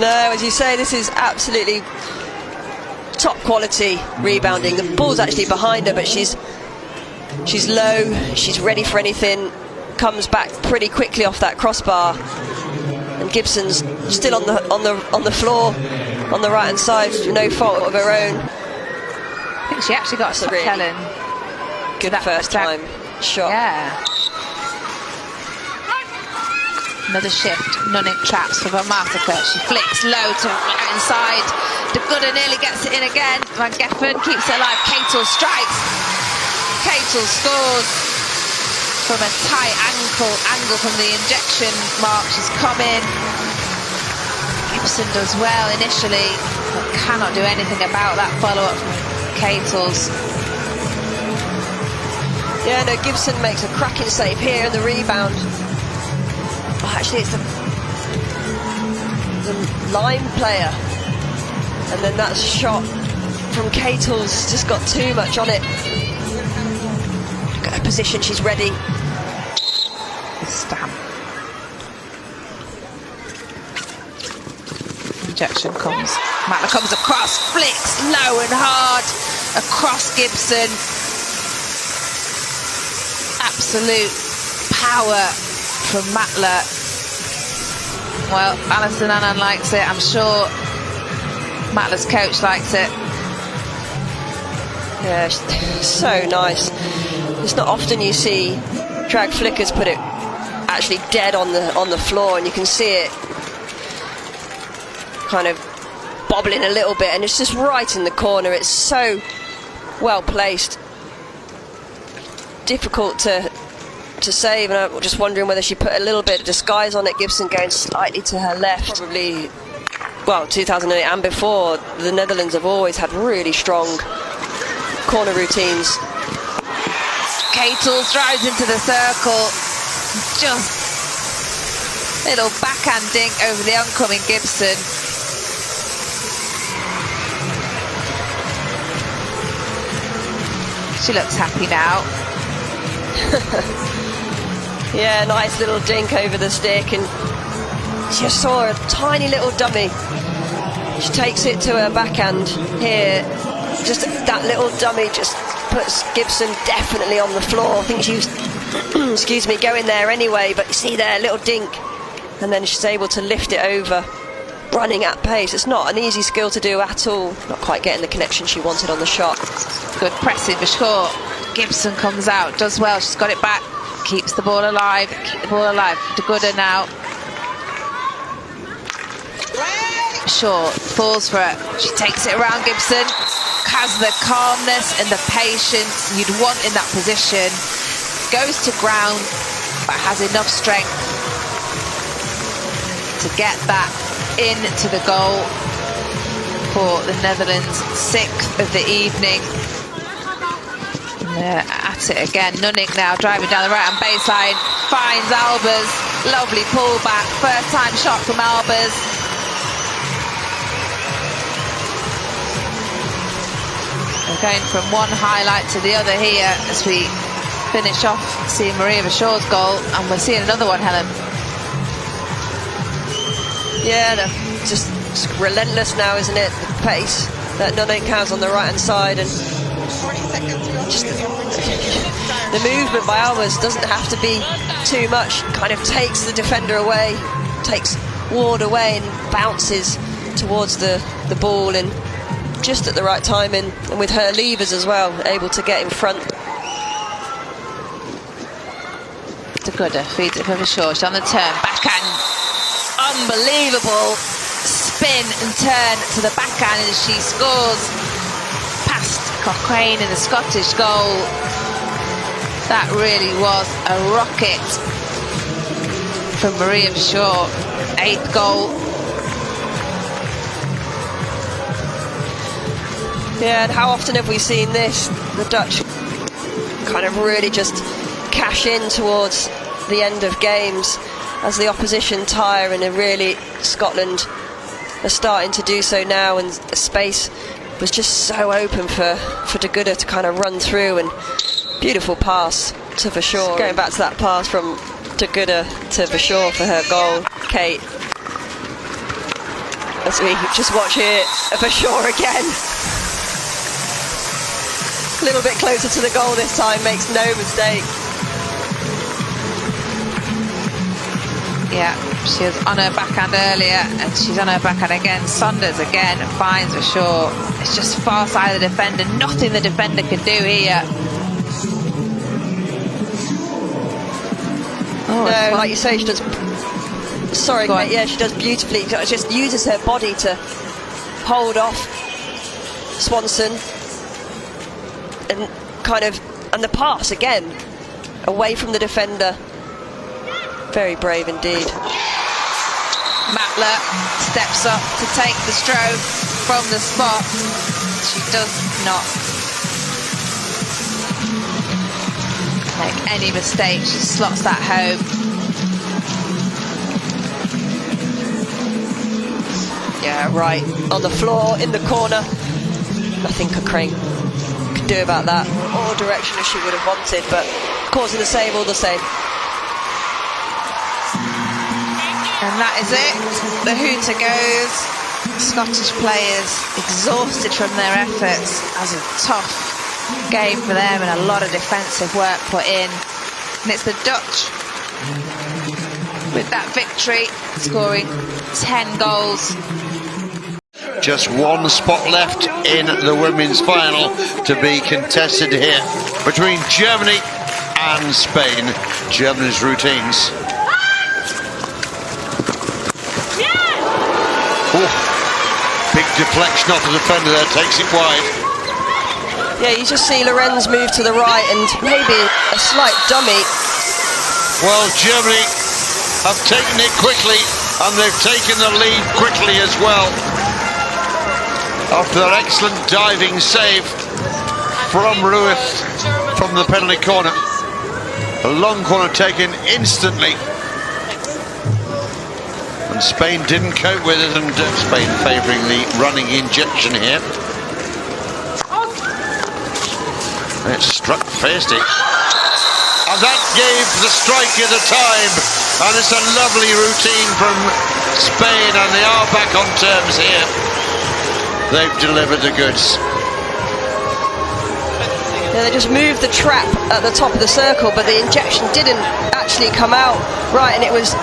No, as you say, this is absolutely top quality rebounding. The ball's actually behind her, but she's low, she's ready for anything, comes back pretty quickly off that crossbar. And Gibson's still on the floor on the right hand side, no fault of her own. I think she actually got Really Helen. good first time shot. Yeah. Another shift, Nunning traps for Van Massacre. She flicks low to right inside. De Gooder nearly gets it in again. Van Geffen keeps it alive. Catel strikes. Catel scores from a tight angle from the injection mark. She's coming. Gibson does well initially, but cannot do anything about that follow-up from Catel's. Yeah, no, Gibson makes a cracking save here in the rebound. Oh, actually, it's the line player. And then that shot from Catel's just got too much on it. Got her position, she's ready. Stamp. Injection comes. Matla comes across, flicks low and hard across Gibson. Absolute power from Matla. Well, Alison Annan likes it. I'm sure Matla's coach likes it. Yeah, so nice. It's not often you see drag flickers put it actually dead on the floor, and you can see it kind of bobbling a little bit, and it's just right in the corner. It's so well placed. Difficult to save, and I'm just wondering whether she put a little bit of disguise on it. Gibson going slightly to her left. Probably, well, 2008 and before, the Netherlands have always had really strong corner routines. Catel drives into the circle. Just little backhand dink over the oncoming Gibson. She looks happy now. Yeah, nice little dink over the stick, and just saw a tiny little dummy. She takes it to her backhand here. Just that little dummy just puts Gibson definitely on the floor. I think she was, excuse me, going there anyway, but you see there, little dink, and then she's able to lift it over, running at pace. It's not an easy skill to do at all. Not quite getting the connection she wanted on the shot. Good pressing for sure. Gibson comes out, does well. She's got it back, keeps the ball alive. Keep the ball alive. De Gooder now. Shaw falls for it. She takes it around Gibson. Has the calmness and the patience you'd want in that position. Goes to ground, but has enough strength to get that into the goal for the Netherlands' 6th of the evening. They're at it again. Nunning now driving down the right-hand baseline. Finds Albers. Lovely pullback. First time shot from Albers. We're going from one highlight to the other here as we finish off seeing Maria Vachor's goal, and we're seeing another one, Helen. Yeah, they're just relentless now, isn't it? The pace that Nunning has on the right-hand side, and 40 seconds. just the movement by Albers doesn't have to be too much. Kind of takes the defender away, takes Ward away, and bounces towards the ball, and just at the right time, and with her levers as well, able to get in front. De Gooder feeds it for Vachor. She's on the turn, backhand. Unbelievable spin and turn to the backhand, and she scores past Cochrane in the Scottish goal. That really was a rocket from Maria Vachor. 8th goal. Yeah, and how often have we seen this? The Dutch kind of really just cash in towards the end of games as the opposition tire, and really Scotland are starting to do so now, and the space was just so open for De Goede to kind of run through, and beautiful pass to Verschoor. Going back to that pass from De Goede to Verschoor for her goal, Kate. As we just watch here, Verschoor again. A little bit closer to the goal this time, makes no mistake. Yeah, she was on her backhand earlier, and she's on her backhand again. Saunders again finds Verschoor. It's just far side of the defender. Nothing the defender can do here. Oh, no, like you say, she does. Sorry, Kate, yeah, she does beautifully. She just uses her body to hold off Swanson, and and the pass again away from the defender. Very brave indeed. Matler steps up to take the stroke from the spot. She does not make any mistake. She slots that home. Yeah, right on the floor in the corner. Nothing Cochrane could do about that, or direction as she would have wanted, but causing the save all the same. And that is it. The hooter goes. Scottish players exhausted from their efforts, as a tough game for them and a lot of defensive work put in. And it's the Dutch with that victory, scoring 10 goals. Just one spot left in the women's final to be contested here between Germany and Spain. Germany's routines. Ooh, big deflection off the defender there, takes it wide. Yeah, you just see Lorenz move to the right and maybe a slight dummy. Well, Germany have taken it quickly, and they've taken the lead quickly as well. After that excellent diving save from Ruth from the penalty corner. A long corner taken instantly. And Spain didn't cope with it, and Spain favouring the running injection here. And it struck Feisty. And that gave the striker the time. And it's a lovely routine from Spain, and they are back on terms here. They've delivered the goods. Yeah, they just moved the trap at the top of the circle, but the injection didn't actually come out right, and it was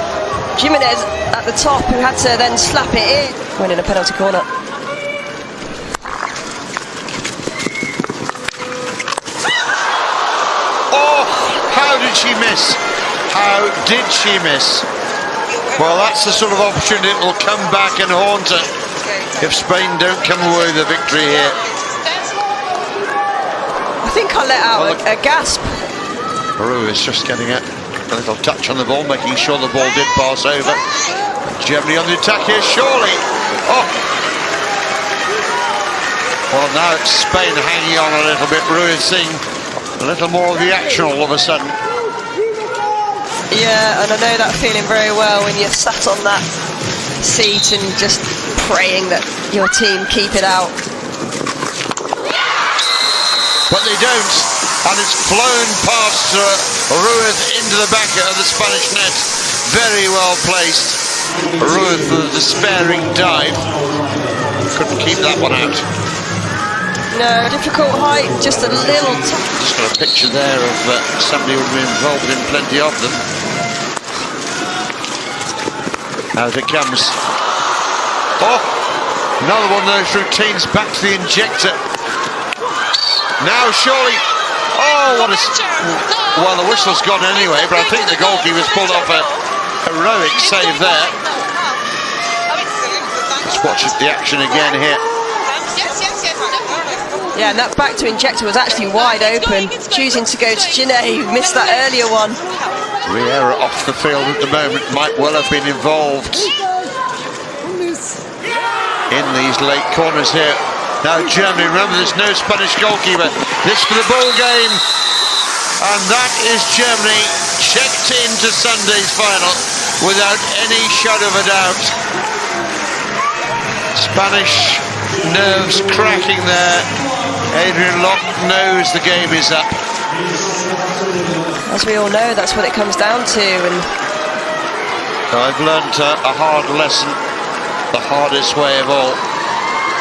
Jimenez at the top who had to then slap it in, winning a penalty corner. Oh, how did she miss? How did she miss? Well, that's the sort of opportunity that will come back and haunt her if Spain don't come away with a victory here. I think I let out a gasp. Peru is just getting a little touch on the ball, making sure the ball did pass over. Germany on the attack here, surely. Oh! Well, now it's Spain hanging on a little bit. Peru is seeing a little more of the action all of a sudden. Yeah, and I know that feeling very well when you're sat on that seat and just praying that your team keep it out. But they don't, and it's flown past Ruiz into the back of the Spanish net. Very well placed. Ruiz with a despairing dive. Couldn't keep that one out. No, difficult height, just a little Just got a picture there of somebody who would be involved in plenty of them. As it comes. Oh! Another one of those routines back to the injector. Now surely, oh, what a... Well, the whistle's gone anyway, but I think the goalkeeper's pulled off a heroic save there. Let's watch the action again here. Yeah, and that back to injector was actually wide open, choosing to go to Ginette, who missed that earlier one. Riera off the field at the moment, might well have been involved in these late corners here. Now Germany, remember there's no Spanish goalkeeper. This for the ball game. And that is Germany checked into Sunday's final without any shadow of a doubt. Spanish nerves cracking there. Adrian Locke knows the game is up. As we all know, that's what it comes down to. And I've learnt a hard lesson, the hardest way of all.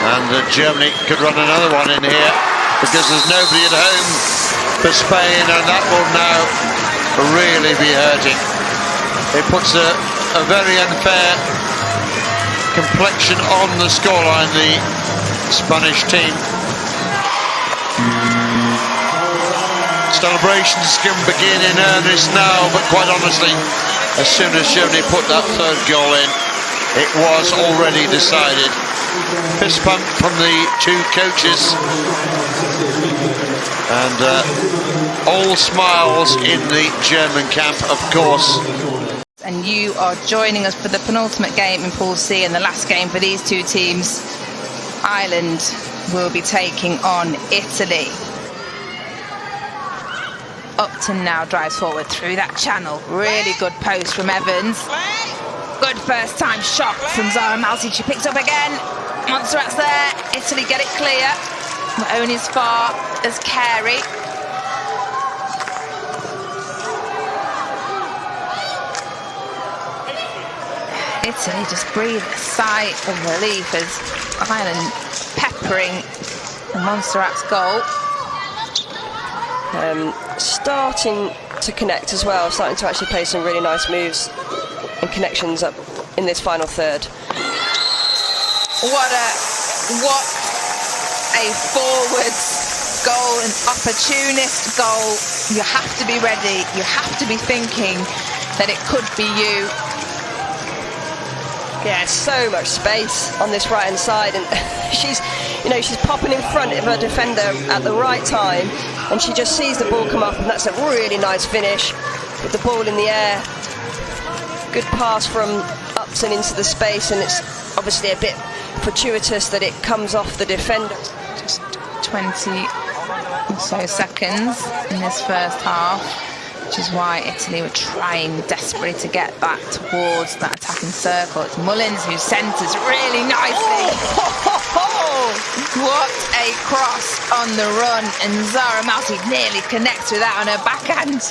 And Germany could run another one in here because there's nobody at home for Spain, and that will now really be hurting. It puts a very unfair complexion on the scoreline, the Spanish team. Celebrations can begin in earnest now, but quite honestly, as soon as Germany put that third goal in, it was already decided. Fist pump from the two coaches, and all smiles in the German camp, of course. And you are joining us for the penultimate game in Pool C and the last game for these two teams. Ireland will be taking on Italy. Upton now drives forward through that channel. Really good post from Evans. Good first time shot from Zara Malsi. She picks up again. Montserrat's there. Italy get it clear. But only as far as Carey. Italy just breathe a sigh of relief as Ireland peppering Montserrat's goal. Starting to connect as well, starting to actually play some really nice moves and connections up in this final third. What a forwards goal, an opportunist goal. You have to be ready. You have to be thinking that it could be you. Yeah, so much space on this right hand side, and she's popping in front of her defender at the right time, and she just sees the ball come up, and that's a really nice finish with the ball in the air. Good pass from Upton into the space, and it's obviously a bit fortuitous that it comes off the defender. Just 20 or so seconds in this first half, which is why Italy were trying desperately to get that towards that attacking circle. It's Mullins who centres really nicely. What a cross on the run, and Zara Malti nearly connects with that on her backhand.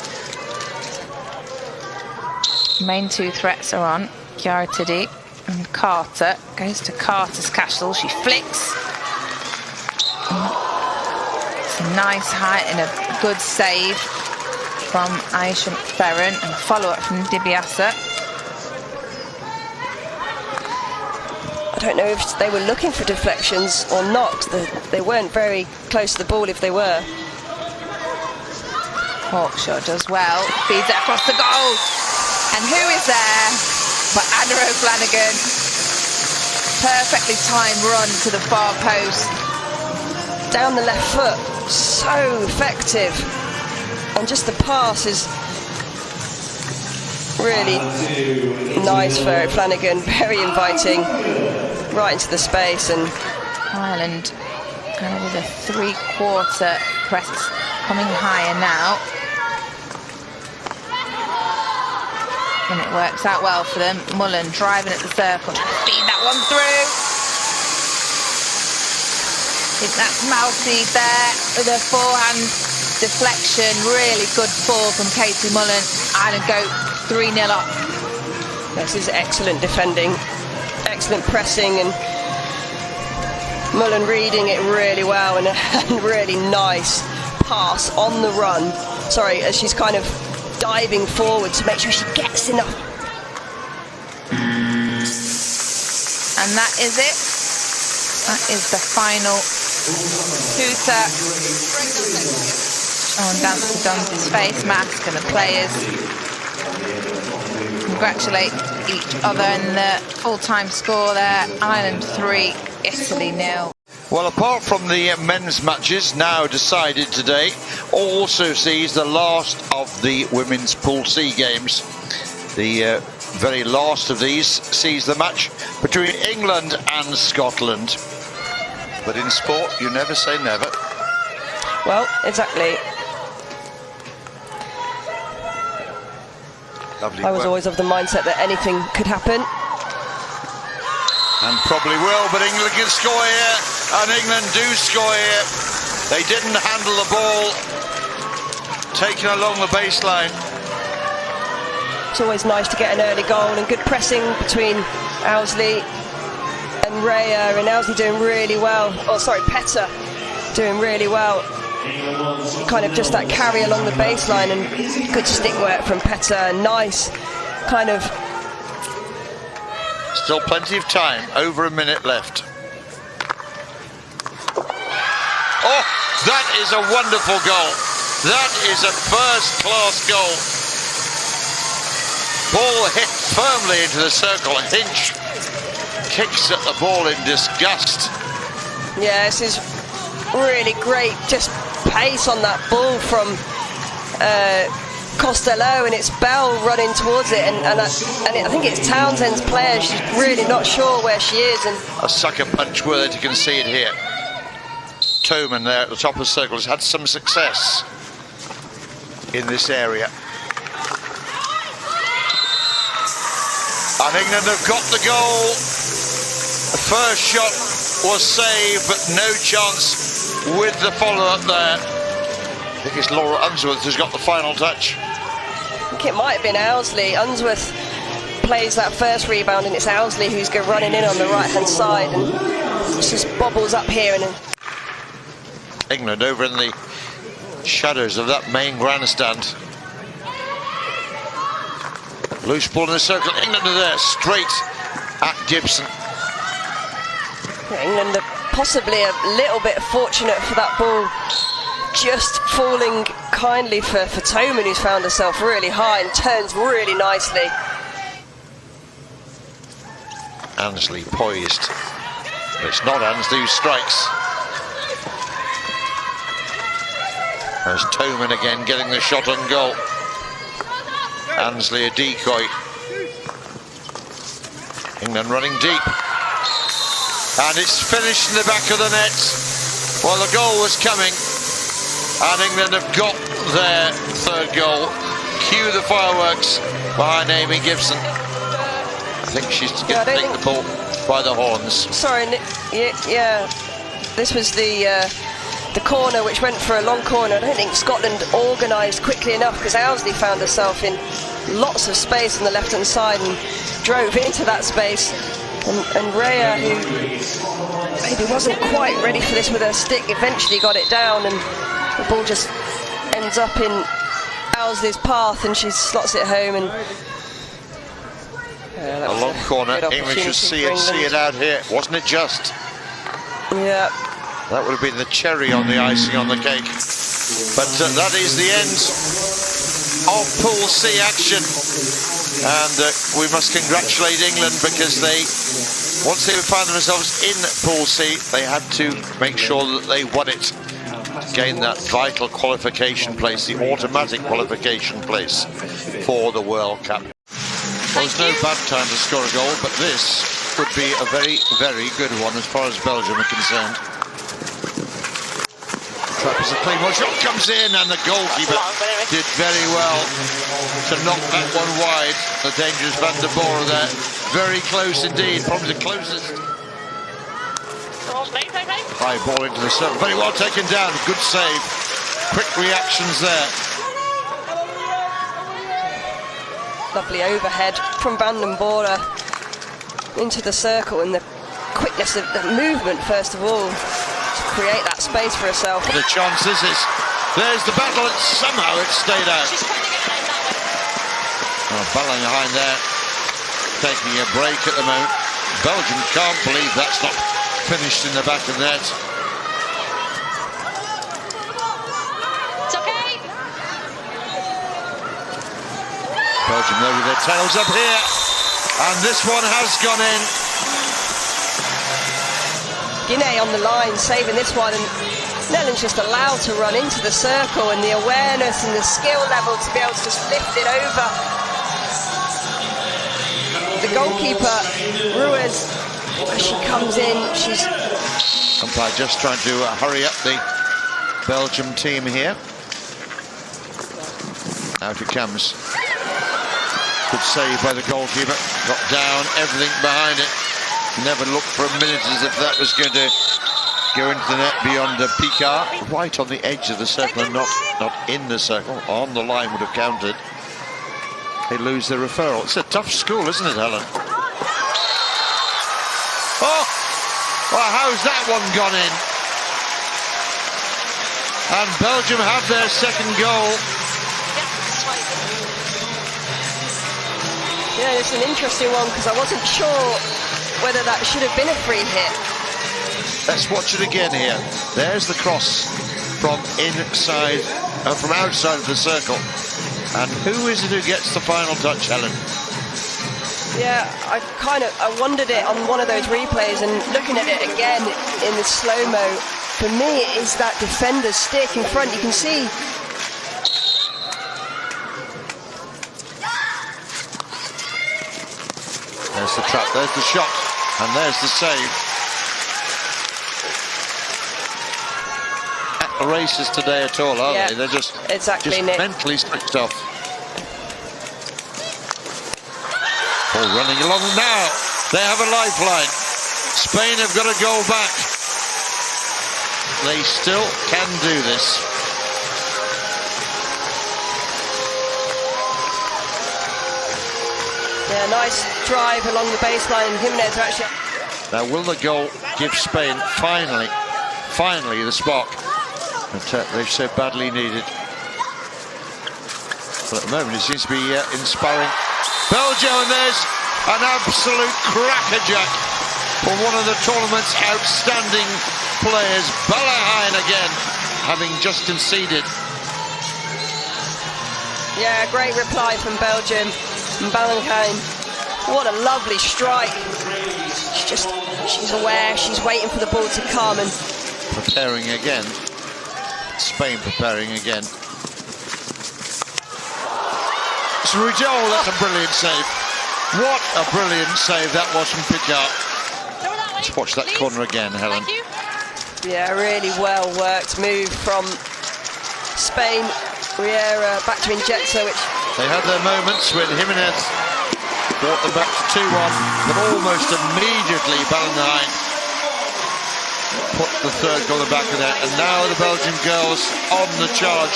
Main two threats are on. Chiara Tiddy and Carter. Goes to Carter's castle. She flicks. It's a nice height and a good save from Aisha Ferren, and a follow-up from Dibiasa. I don't know if they were looking for deflections or not. They weren't very close to the ball if they were. Hawkshaw does well, feeds it across the goal. And who is there but Anna O'Flanagan? Perfectly timed run to the far post. Down the left foot, so effective. And just the pass is really nice for Flanagan, very inviting, right into the space. And Ireland going with a three-quarter press, coming higher now. And it works out well for them. Mullen driving at the circle, trying to feed that one through. I think that's Malsi there with her forehand deflection. Really good ball from Katie Mullen. Ireland go 3-0 up. This is excellent defending, excellent pressing, and Mullen reading it really well, and a really nice pass on the run. Sorry, as she's kind of diving forward to make sure she gets enough. And that is it. That is the final hooter. Oh, and dance to Don's face mask, and the players congratulate each other. And the full-time score there, Ireland 3, Italy 0. Well, apart from the men's matches now decided today, also sees the last of the women's Pool C games. The very last of these sees the match between England and Scotland. But in sport, you never say never. Well, exactly. Lovely I was work. always of the mindset that anything could happen. And probably will, but England can score here, and England do score here. They didn't handle the ball, taken along the baseline. It's always nice to get an early goal, and good pressing between Owsley and Raya, and Owsley doing really well. Oh, sorry, Petter doing really well. Kind of just that carry along the baseline, and good stick work from Petter. Nice kind of. Still plenty of time, over a minute left. Oh, that is a wonderful goal. That is a first-class goal. Ball hit firmly into the circle. Hinch kicks at the ball in disgust. Yeah, this is really great, just pace on that ball from Costello, and it's Bell running towards it, and I think it's Townsend's player. She's really not sure where she is, and A sucker punch word, you can see it here. Toman there at the top of the circle has had some success in this area. And England have got the goal. The first shot was saved, but no chance with the follow-up there. I think it's Laura Unsworth who's got the final touch. I think it might have been Owsley. Unsworth plays that first rebound, and it's Owsley who's running in on the right-hand side, and it just bobbles up here. And England over in the shadows of that main grandstand. Loose ball in the circle. England are there, straight at Gibson. England are possibly a little bit fortunate for that ball just falling kindly for Toman, who's found herself really high and turns really nicely. Ansley poised. But it's not Ansley who strikes. There's Toman again getting the shot on goal. Ansley a decoy. England running deep. And it's finished in the back of the net. Well, the goal was coming. And England have got their third goal. Cue the fireworks behind Amy Gibson. I think she's going to take the ball by the horns. Sorry, yeah. This was the corner which went for a long corner. I don't think Scotland organised quickly enough, because Owsley found herself in lots of space on the left-hand side and drove into that space. And Raya, who maybe wasn't quite ready for this with her stick, eventually got it down, and the ball just ends up in Owsley's path, and she slots it home. And a long corner. England should see it out here. Wasn't it just? Yeah. That would have been the cherry on the icing on the cake. But that is the end of Pool C action. And we must congratulate England, because they, once they found themselves in Pool C, they had to make sure that they won it. Gain that vital qualification place, the automatic qualification place for the World Cup. Well, there's no bad time to score a goal, but this would be a very, very good one as far as Belgium are concerned. Trap is a clean one. Shot comes in, and the goalkeeper did very well to knock that one wide. The dangerous Van der Bora there. Very close indeed, probably the closest. High ball into the circle. Very well taken down. Good save. Quick reactions there. Lovely overhead from Van den Bora into the circle, and the quickness of the movement, first of all, to create that space for herself. What a chance this is. There's the battle, and somehow it stayed out. Oh, battling behind there, taking a break at the moment. Belgium can't believe that's not finished in the back of the net. It's okay. Belgium there with their tails up here, and this one has gone in. Guinea on the line, saving this one, and Netherlands just allowed to run into the circle, and the awareness and the skill level to be able to just lift it over. The goalkeeper, Ruiz, as she comes in, she's by just trying to hurry up the Belgium team here. Out it comes. Good save by the goalkeeper. Got down, everything behind it. Never looked for a minute as if that was going to go into the net beyond Picard. Right on the edge of the circle and not in the circle. On the line would have counted. They lose their referral. It's a tough school, isn't it, Helen? Oh! Well, how's that one gone in? And Belgium have their second goal. Yeah, it's an interesting one because I wasn't sure whether that should have been a free hit. Let's watch it again here. There's the cross from inside, from outside of the circle. And who is it who gets the final touch, Helen? Yeah, I wondered it on one of those replays, and looking at it again in the slow-mo, for me it is that defender's stick in front. You can see there's the trap, there's the shot, and there's the save. At the races today at all, are they? They're just mentally switched off. All running along now. They have a lifeline. Spain have got a goal back. They still can do this. Yeah, nice drive along the baseline. Jimenez are actually... Now, will the goal give Spain finally the spark that they've so badly needed? But at the moment, it seems to be inspiring Belgium, and there's an absolute crackerjack for one of the tournament's outstanding players, Balahain again, having just conceded. Yeah, great reply from Belgium. Balahain, what a lovely strike. She's aware, she's waiting for the ball to come and... Preparing again. Spain preparing again. It's Rudel, that's a brilliant save. What a brilliant save that was from Picard. Let's watch that corner again, Helen. Yeah, really well worked move from Spain. Riera back to Injecto, which... They had their moments when Jimenez brought them back to 2-1, but almost immediately Balahain put the third goal in the back of that. And now the Belgian girls on the charge,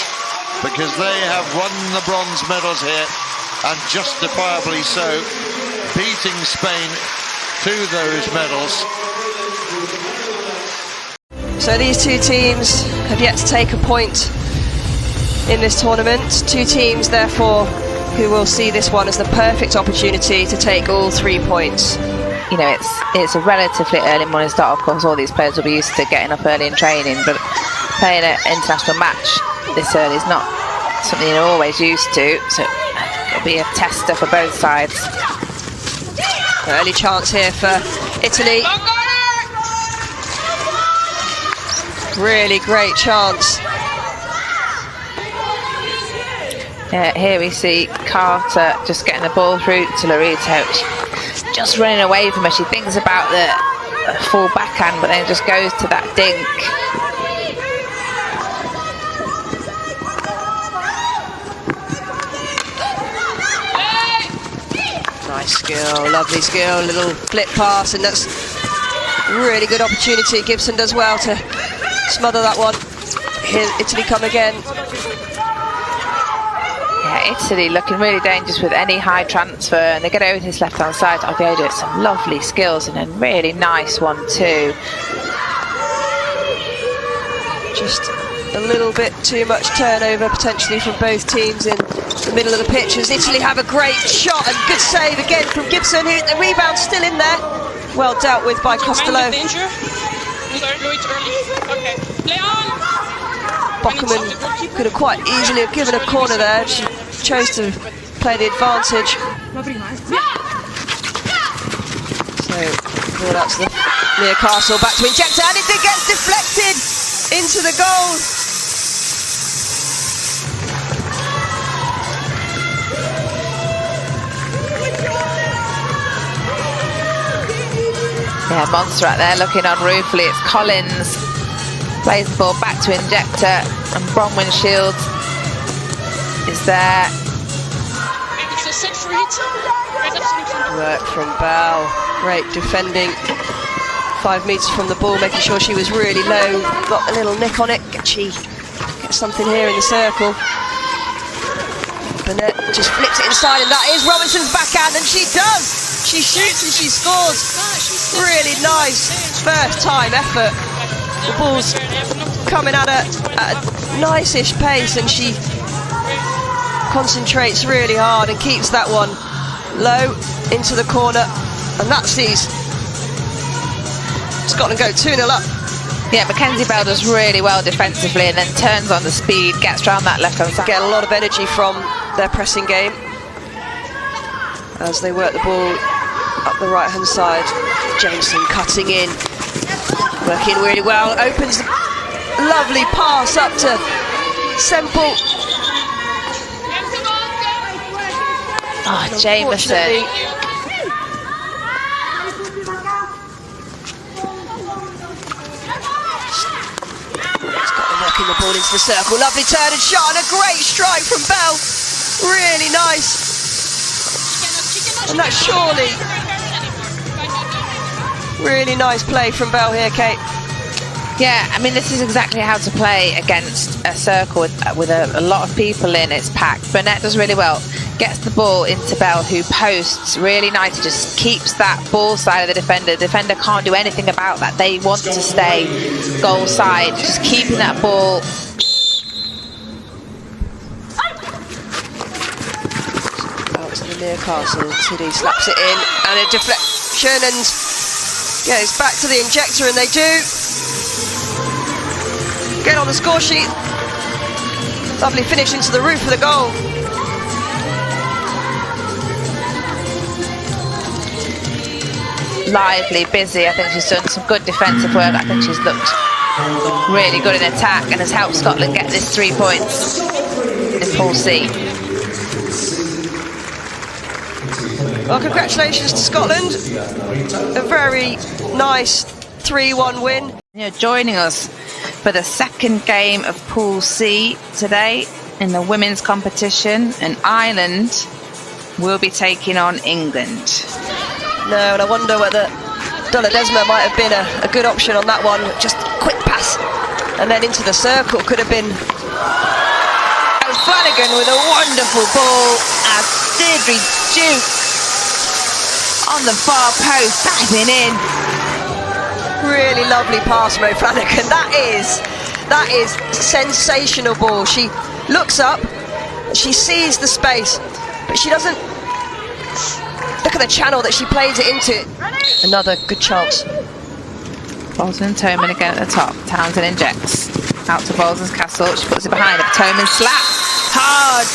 because they have won the bronze medals here, and justifiably so, beating Spain to those medals. So these two teams have yet to take a point in this tournament. Two teams, therefore, who will see this one as the perfect opportunity to take all 3 points. You know, it's a relatively early morning start. Of course, all these players will be used to getting up early in training, but playing an international match this early is not something you're always used to, so it'll be a tester for both sides. Early chance here for Italy. Really great chance. Here we see Carter just getting the ball through to Laurito. Just running away from her. She thinks about the full backhand, but then just goes to that dink. Nice skill, lovely skill, little flip pass, and that's really good opportunity. Gibson does well to smother that one. Here Italy come again. Yeah, Italy looking really dangerous with any high transfer, and they get over to this left hand side. Oviedo, some lovely skills and a really nice one too. Just a little bit too much turnover potentially from both teams in the middle of the pitch, as Italy have a great shot and good save again from Gibson, who the rebound still in there. Well dealt with by Costello. Bockerman could have quite easily have given a corner there. She chose to play the advantage. So, ball out to the near Castle, back to Injector, and it gets deflected into the goal. Yeah, Monster out there looking unruly. It's Collins. Plays the ball back to Injector. And Bronwyn Shields is there. It's a set for it. Work from Bell. Great defending. 5 metres from the ball, making sure she was really low. Got a little nick on it. She gets something here in the circle. Burnett just flips it inside, and that is Robinson's backhand, and she does! She shoots and she scores. Really nice first time effort. The ball's coming at a nice-ish pace, and she concentrates really hard and keeps that one low into the corner, and that sees Scotland go 2-0 up. Yeah, Mackenzie Bell does really well defensively and then turns on the speed, gets round that left hand side. Get a lot of energy from their pressing game as they work the ball up the right hand side. Jameson cutting in, working really well, opens a lovely pass up to Semple. Oh, Jameson. Working the ball into the circle, lovely turn and shot, and a great strike from Bell. Really nice. And that's surely really nice play from Bell here, Kate. Yeah, I mean, this is exactly how to play against a circle with a lot of people in. It's packed. Burnett does really well. Gets the ball into Bell, who posts really nice. Just keeps that ball side of the defender. The defender can't do anything about that. They want to stay goal side. Just keeping that ball. Out to the near castle. Tiddy slaps it in, and a deflection, and goes back to the Injector, and they do get on the score sheet. Lovely finish into the roof of the goal. Lively, busy. I think she's done some good defensive work. I think she's looked really good in attack and has helped Scotland get this 3 points in Pool C. Well, congratulations to Scotland. A very nice 3-1 win. You're joining us for the second game of Pool C today in the women's competition, and Ireland will be taking on England. No, and I wonder whether Donna Desma might have been a good option on that one. Just a quick pass, and then into the circle could have been. And Flanagan with a wonderful ball as Deirdre Duke on the far post, diving in. Really lovely pass from Flanagan. That is sensational ball. She looks up, she sees the space, but she doesn't look at the channel that she plays it into. Another good chance. Bolton and Toman again at the top. Townsend injects out to Bolton's Castle. She puts it behind her. Toman slaps hard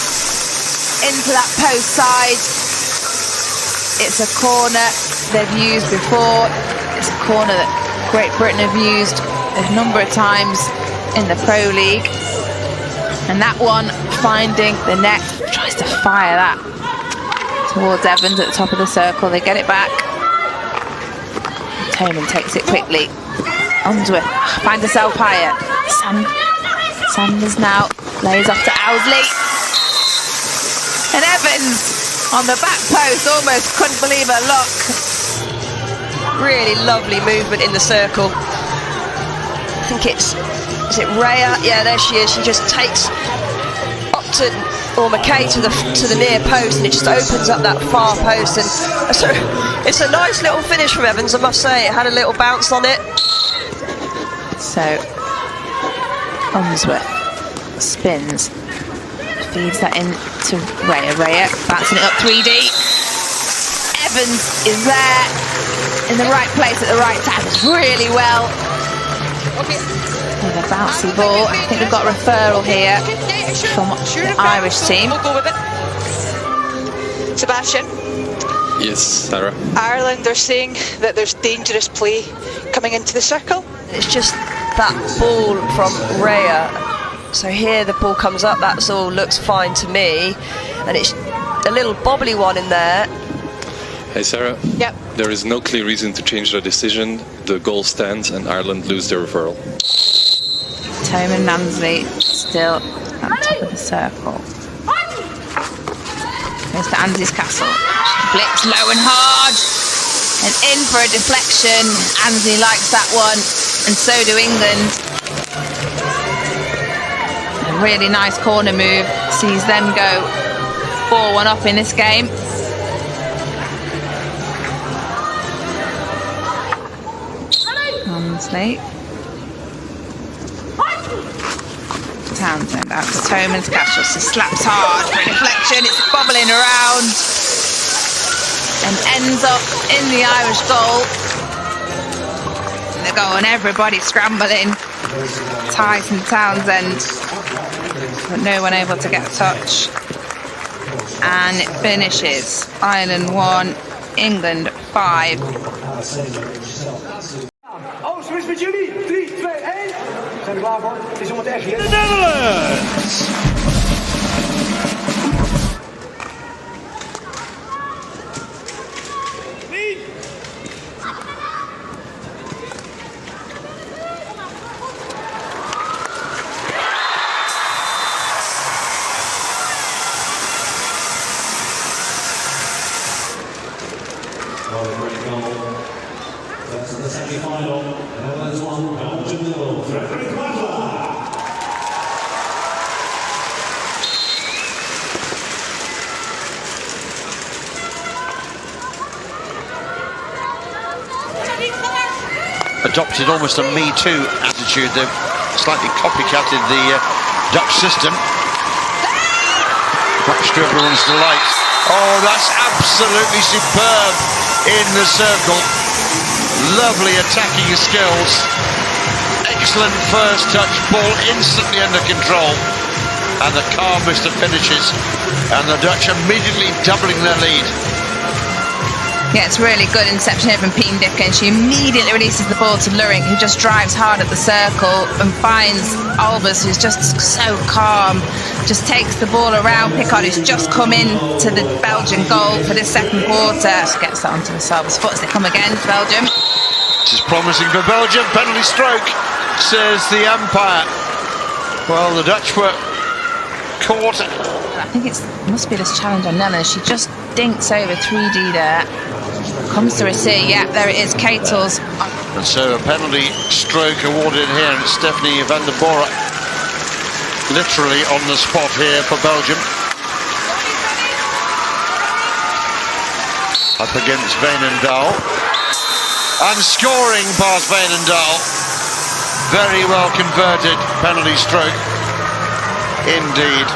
into that post side. It's a corner they've used before. It's a corner that Great Britain have used a number of times in the Pro League. And that one finding the net, tries to fire that towards Evans at the top of the circle. They get it back. Toman takes it quickly. Unsworth finds herself higher. Sanders now lays off to Owsley. And Evans on the back post, almost couldn't believe her luck. Really lovely movement in the circle. I think is it Rhea? Yeah, there she is. She just takes Upton or McKay to the near post, and it just opens up that far post. And so it's a nice little finish from Evans, I must say. It had a little bounce on it. So Unsworth spins, feeds that in to Rhea, bouncing it up 3D. Evans is there in the right place at the right time. It's really well. With a bouncy ball. I think we've got a referral here from the Irish team. We'll go with it. Sebastian? Yes, Sarah. Ireland are saying that there's dangerous play coming into the circle. It's just that ball from Rhea. So here the ball comes up, that's all looks fine to me. And it's a little bobbly one in there. Hey Sarah. Yep. There is no clear reason to change the decision. The goal stands and Ireland lose their referral. Toman Mansley still at the top of the circle. Goes to Ansley's Castle. She flicks low and hard. And in for a deflection. Ansley likes that one. And so do England. A really nice corner move. Sees them go 4-1 up in this game. Mansley. Townsend out to Toman's Castle. She slaps hard for a deflection. It's bobbling around and ends up in the Irish goal. And they go on, everybody scrambling. Tyson Townsend, but no one able to get a touch. And it finishes Ireland 1, England 5. Alles rust met jullie. 3, 2, 1. Zijn we klaar voor? Het is om het echt hier. The Netherlands! That's the semi-final. Netherlands 1, Belgium 0. Frederick Wagler. Adopted almost a Me Too attitude. They've slightly copycatted the Dutch system, much to everyone's delight. Oh, that's absolutely superb in the circle. Lovely attacking skills. Excellent first touch, ball instantly under control. And the calmest of finishes. And the Dutch immediately doubling their lead. Yeah, it's really good interception here from Pete Dickens. She immediately releases the ball to Luring, who just drives hard at the circle and finds Albers, who's just so calm, just takes the ball around Pickard, who's just come in to the Belgian goal for this second quarter. She gets that onto the Servers' foot as they come again to Belgium. This is promising for Belgium. Penalty stroke, says the umpire. Well, the Dutch were caught. I think it must be this challenge on Nella. She just dinks over 3D there. Comes to receive, yeah, there it is, Ketels. And so a penalty stroke awarded here, and it's Stephanie van der Bora literally on the spot here for Belgium. Up against Veenendaal. And scoring past Veenendaal. Very well converted penalty stroke. Indeed.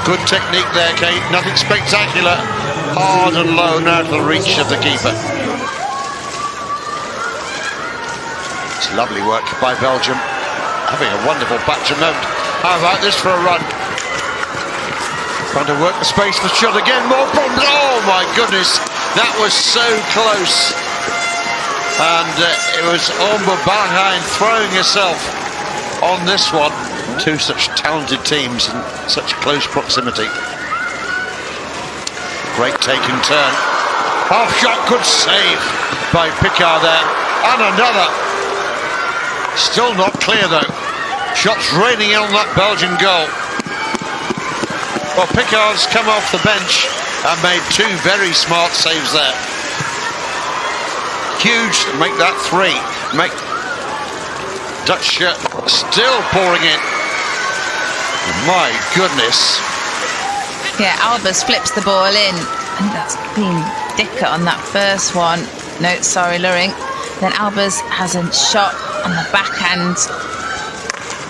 Good technique there, Kate. Nothing spectacular. Hard and low, now to the reach of the keeper. It's lovely work by Belgium. Having a wonderful batch of moment. How about this for a run? Trying to work the space for shot again. More problems. Oh my goodness. That was so close. And it was Omba Balheim throwing herself on this one. Two such talented teams in such close proximity. Great take and turn. Half shot, good save by Pickard there. And another. Still not clear though. Shots raining in on that Belgian goal. Well, Pickard's come off the bench and made two very smart saves there. Huge to make that three. Make Dutch still pouring in. My goodness. Yeah, Albers flips the ball in. I think that's been Dicker on that first one. No, sorry, Luring. Then Albers has a shot on the backhand.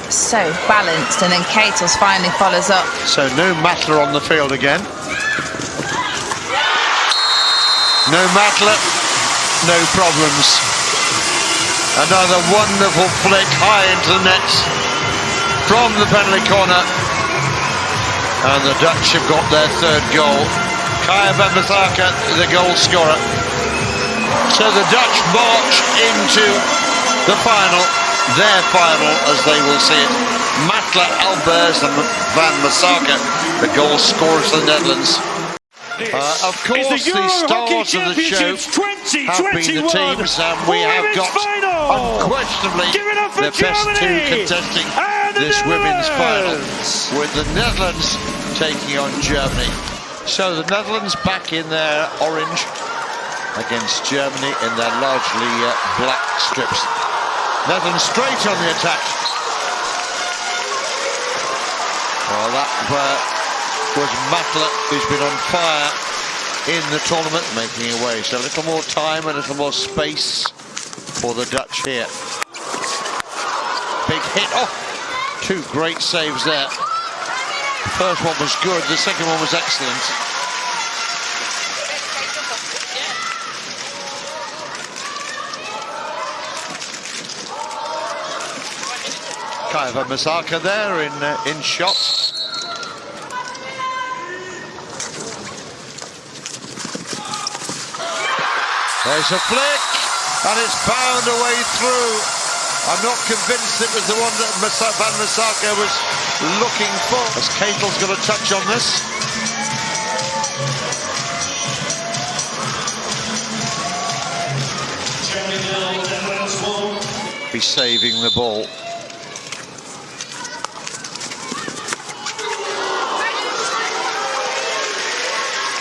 So balanced, and then Ketels finally follows up. So no Matler on the field again. No Matler, no problems. Another wonderful flick high into the net from the penalty corner. And the Dutch have got their third goal. Kaya van Mathaka, the goal scorer. So the Dutch march into the final, their final as they will see it. Matler, Albers and Van Massaka, the goal scorers for the Netherlands. Of course, the stars of the show have been the teams, and we have got unquestionably the best two contesting this women's final, with the Netherlands taking on Germany. So the Netherlands back in their orange against Germany in their largely black strips. Netherlands straight on the attack. Well, that was Matla, who's been on fire in the tournament, making away. So a little more time, a little more space for the Dutch here. Big hit. Oh, two great saves there. The first one was good, the second one was excellent. Kind of a massacre there in shot. There's a flick, and it's found a way through. I'm not convinced it was the one that Van Masaka was looking for. As Keitel's got a touch on this. Be saving the ball.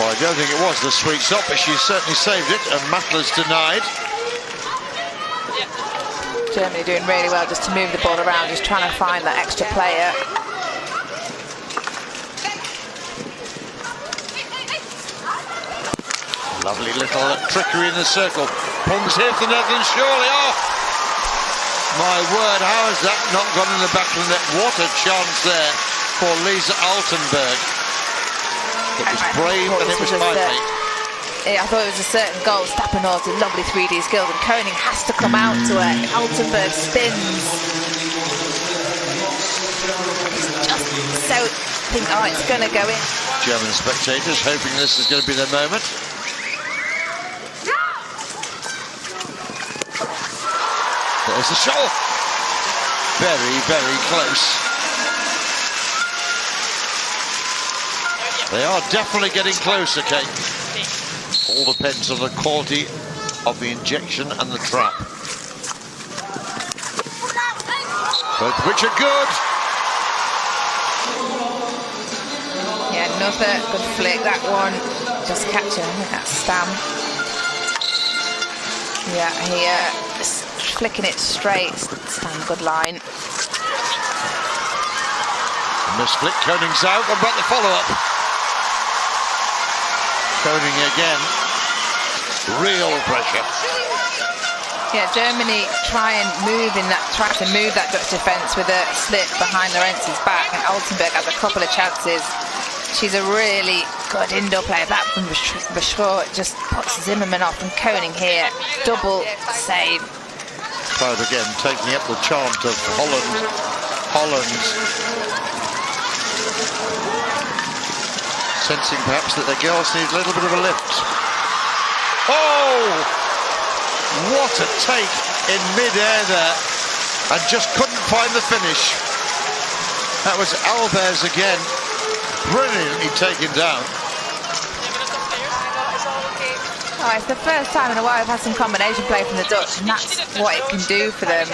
Well, I don't think it was the sweet shot, but she certainly saved it, and Matla's denied. Germany doing really well just to move the ball around, just trying to find that extra player. Lovely little trickery in the circle. Problems here for the Netherlands, surely. Oh! My word, how has that not gone in the back of the net? What a chance there for Lisa Altenberg. It was brave and it was mighty. I thought it was a certain goal. Stapanova's a lovely 3D skills, and Koning has to come out to it. Altenberg spins. Just so think, oh, it's going to go in. German spectators hoping this is going to be their moment. There's the shot. Very, very close. They are definitely getting closer, Kate. All depends on the quality of the injection and the trap. Both which are good. Yeah, another good flick. That one just catching. I think that's Stam. Yeah, here flicking it straight. Stam, good line. Misflick, Koning's out. What about the follow-up? Koning again, real pressure. Yeah, Germany try and move that Dutch defence with a slip behind Lorenzi's back, and Altenberg has a couple of chances. She's a really good indoor player. That from Beschor just puts Zimmerman off, and Koning here, double save. Cloud again taking up the chant of Holland. Sensing perhaps that the girls need a little bit of a lift. Oh! What a take in mid-air there, and just couldn't find the finish. That was Albers again, brilliantly taken down. Oh, it's the first time in a while I've had some combination play from the Dutch, and that's what it can do for them.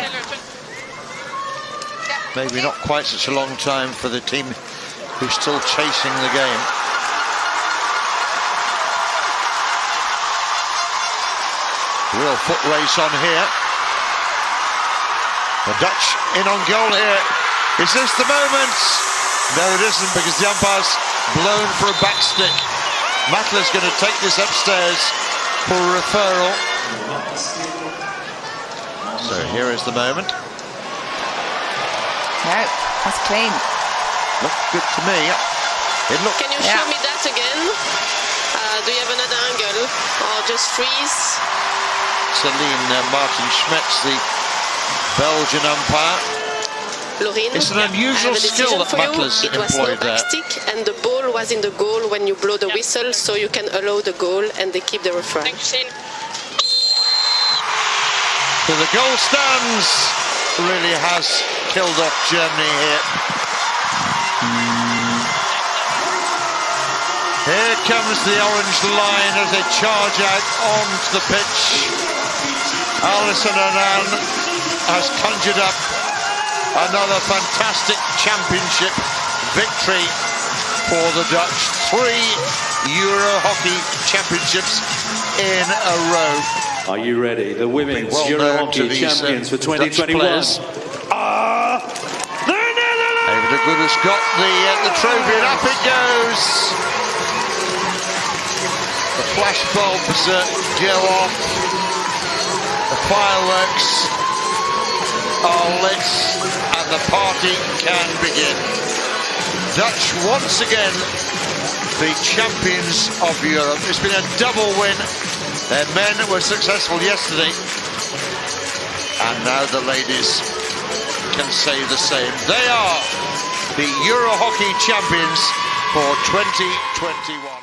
Maybe not quite such a long time for the team who's still chasing the game. Real foot race on here. The Dutch in on goal here. Is this the moment? No, it isn't, because the umpire's blown for a back stick. Matla's going to take this upstairs for a referral. So here is the moment. No, that's clean. Looked good to me. It looked. Can you show me that again? Do you have another angle or just freeze? Celine Martin-Schmetz, the Belgian umpire. Lorraine, it's an unusual skill that Matla's employed there. It was no backstick, and the ball was in the goal when you blow the whistle, so you can allow the goal and they keep the referee. So the goal stands. Really has killed off Germany here. Here comes the orange line as they charge out onto the pitch. Alison Anan has conjured up another fantastic championship victory for the Dutch. 3 EUROHOCKEY championships in a row. Are you ready? The women's Well EUROHOCKEY champions for 2021 are the Netherlands! David Good has got the trophy, and up it goes. The flash bulbs go off. The fireworks are lit, and the party can begin. Dutch once again the champions of Europe. It's been a double win. Their men were successful yesterday, and now the ladies can say the same. They are the EuroHOCKEY champions for 2021.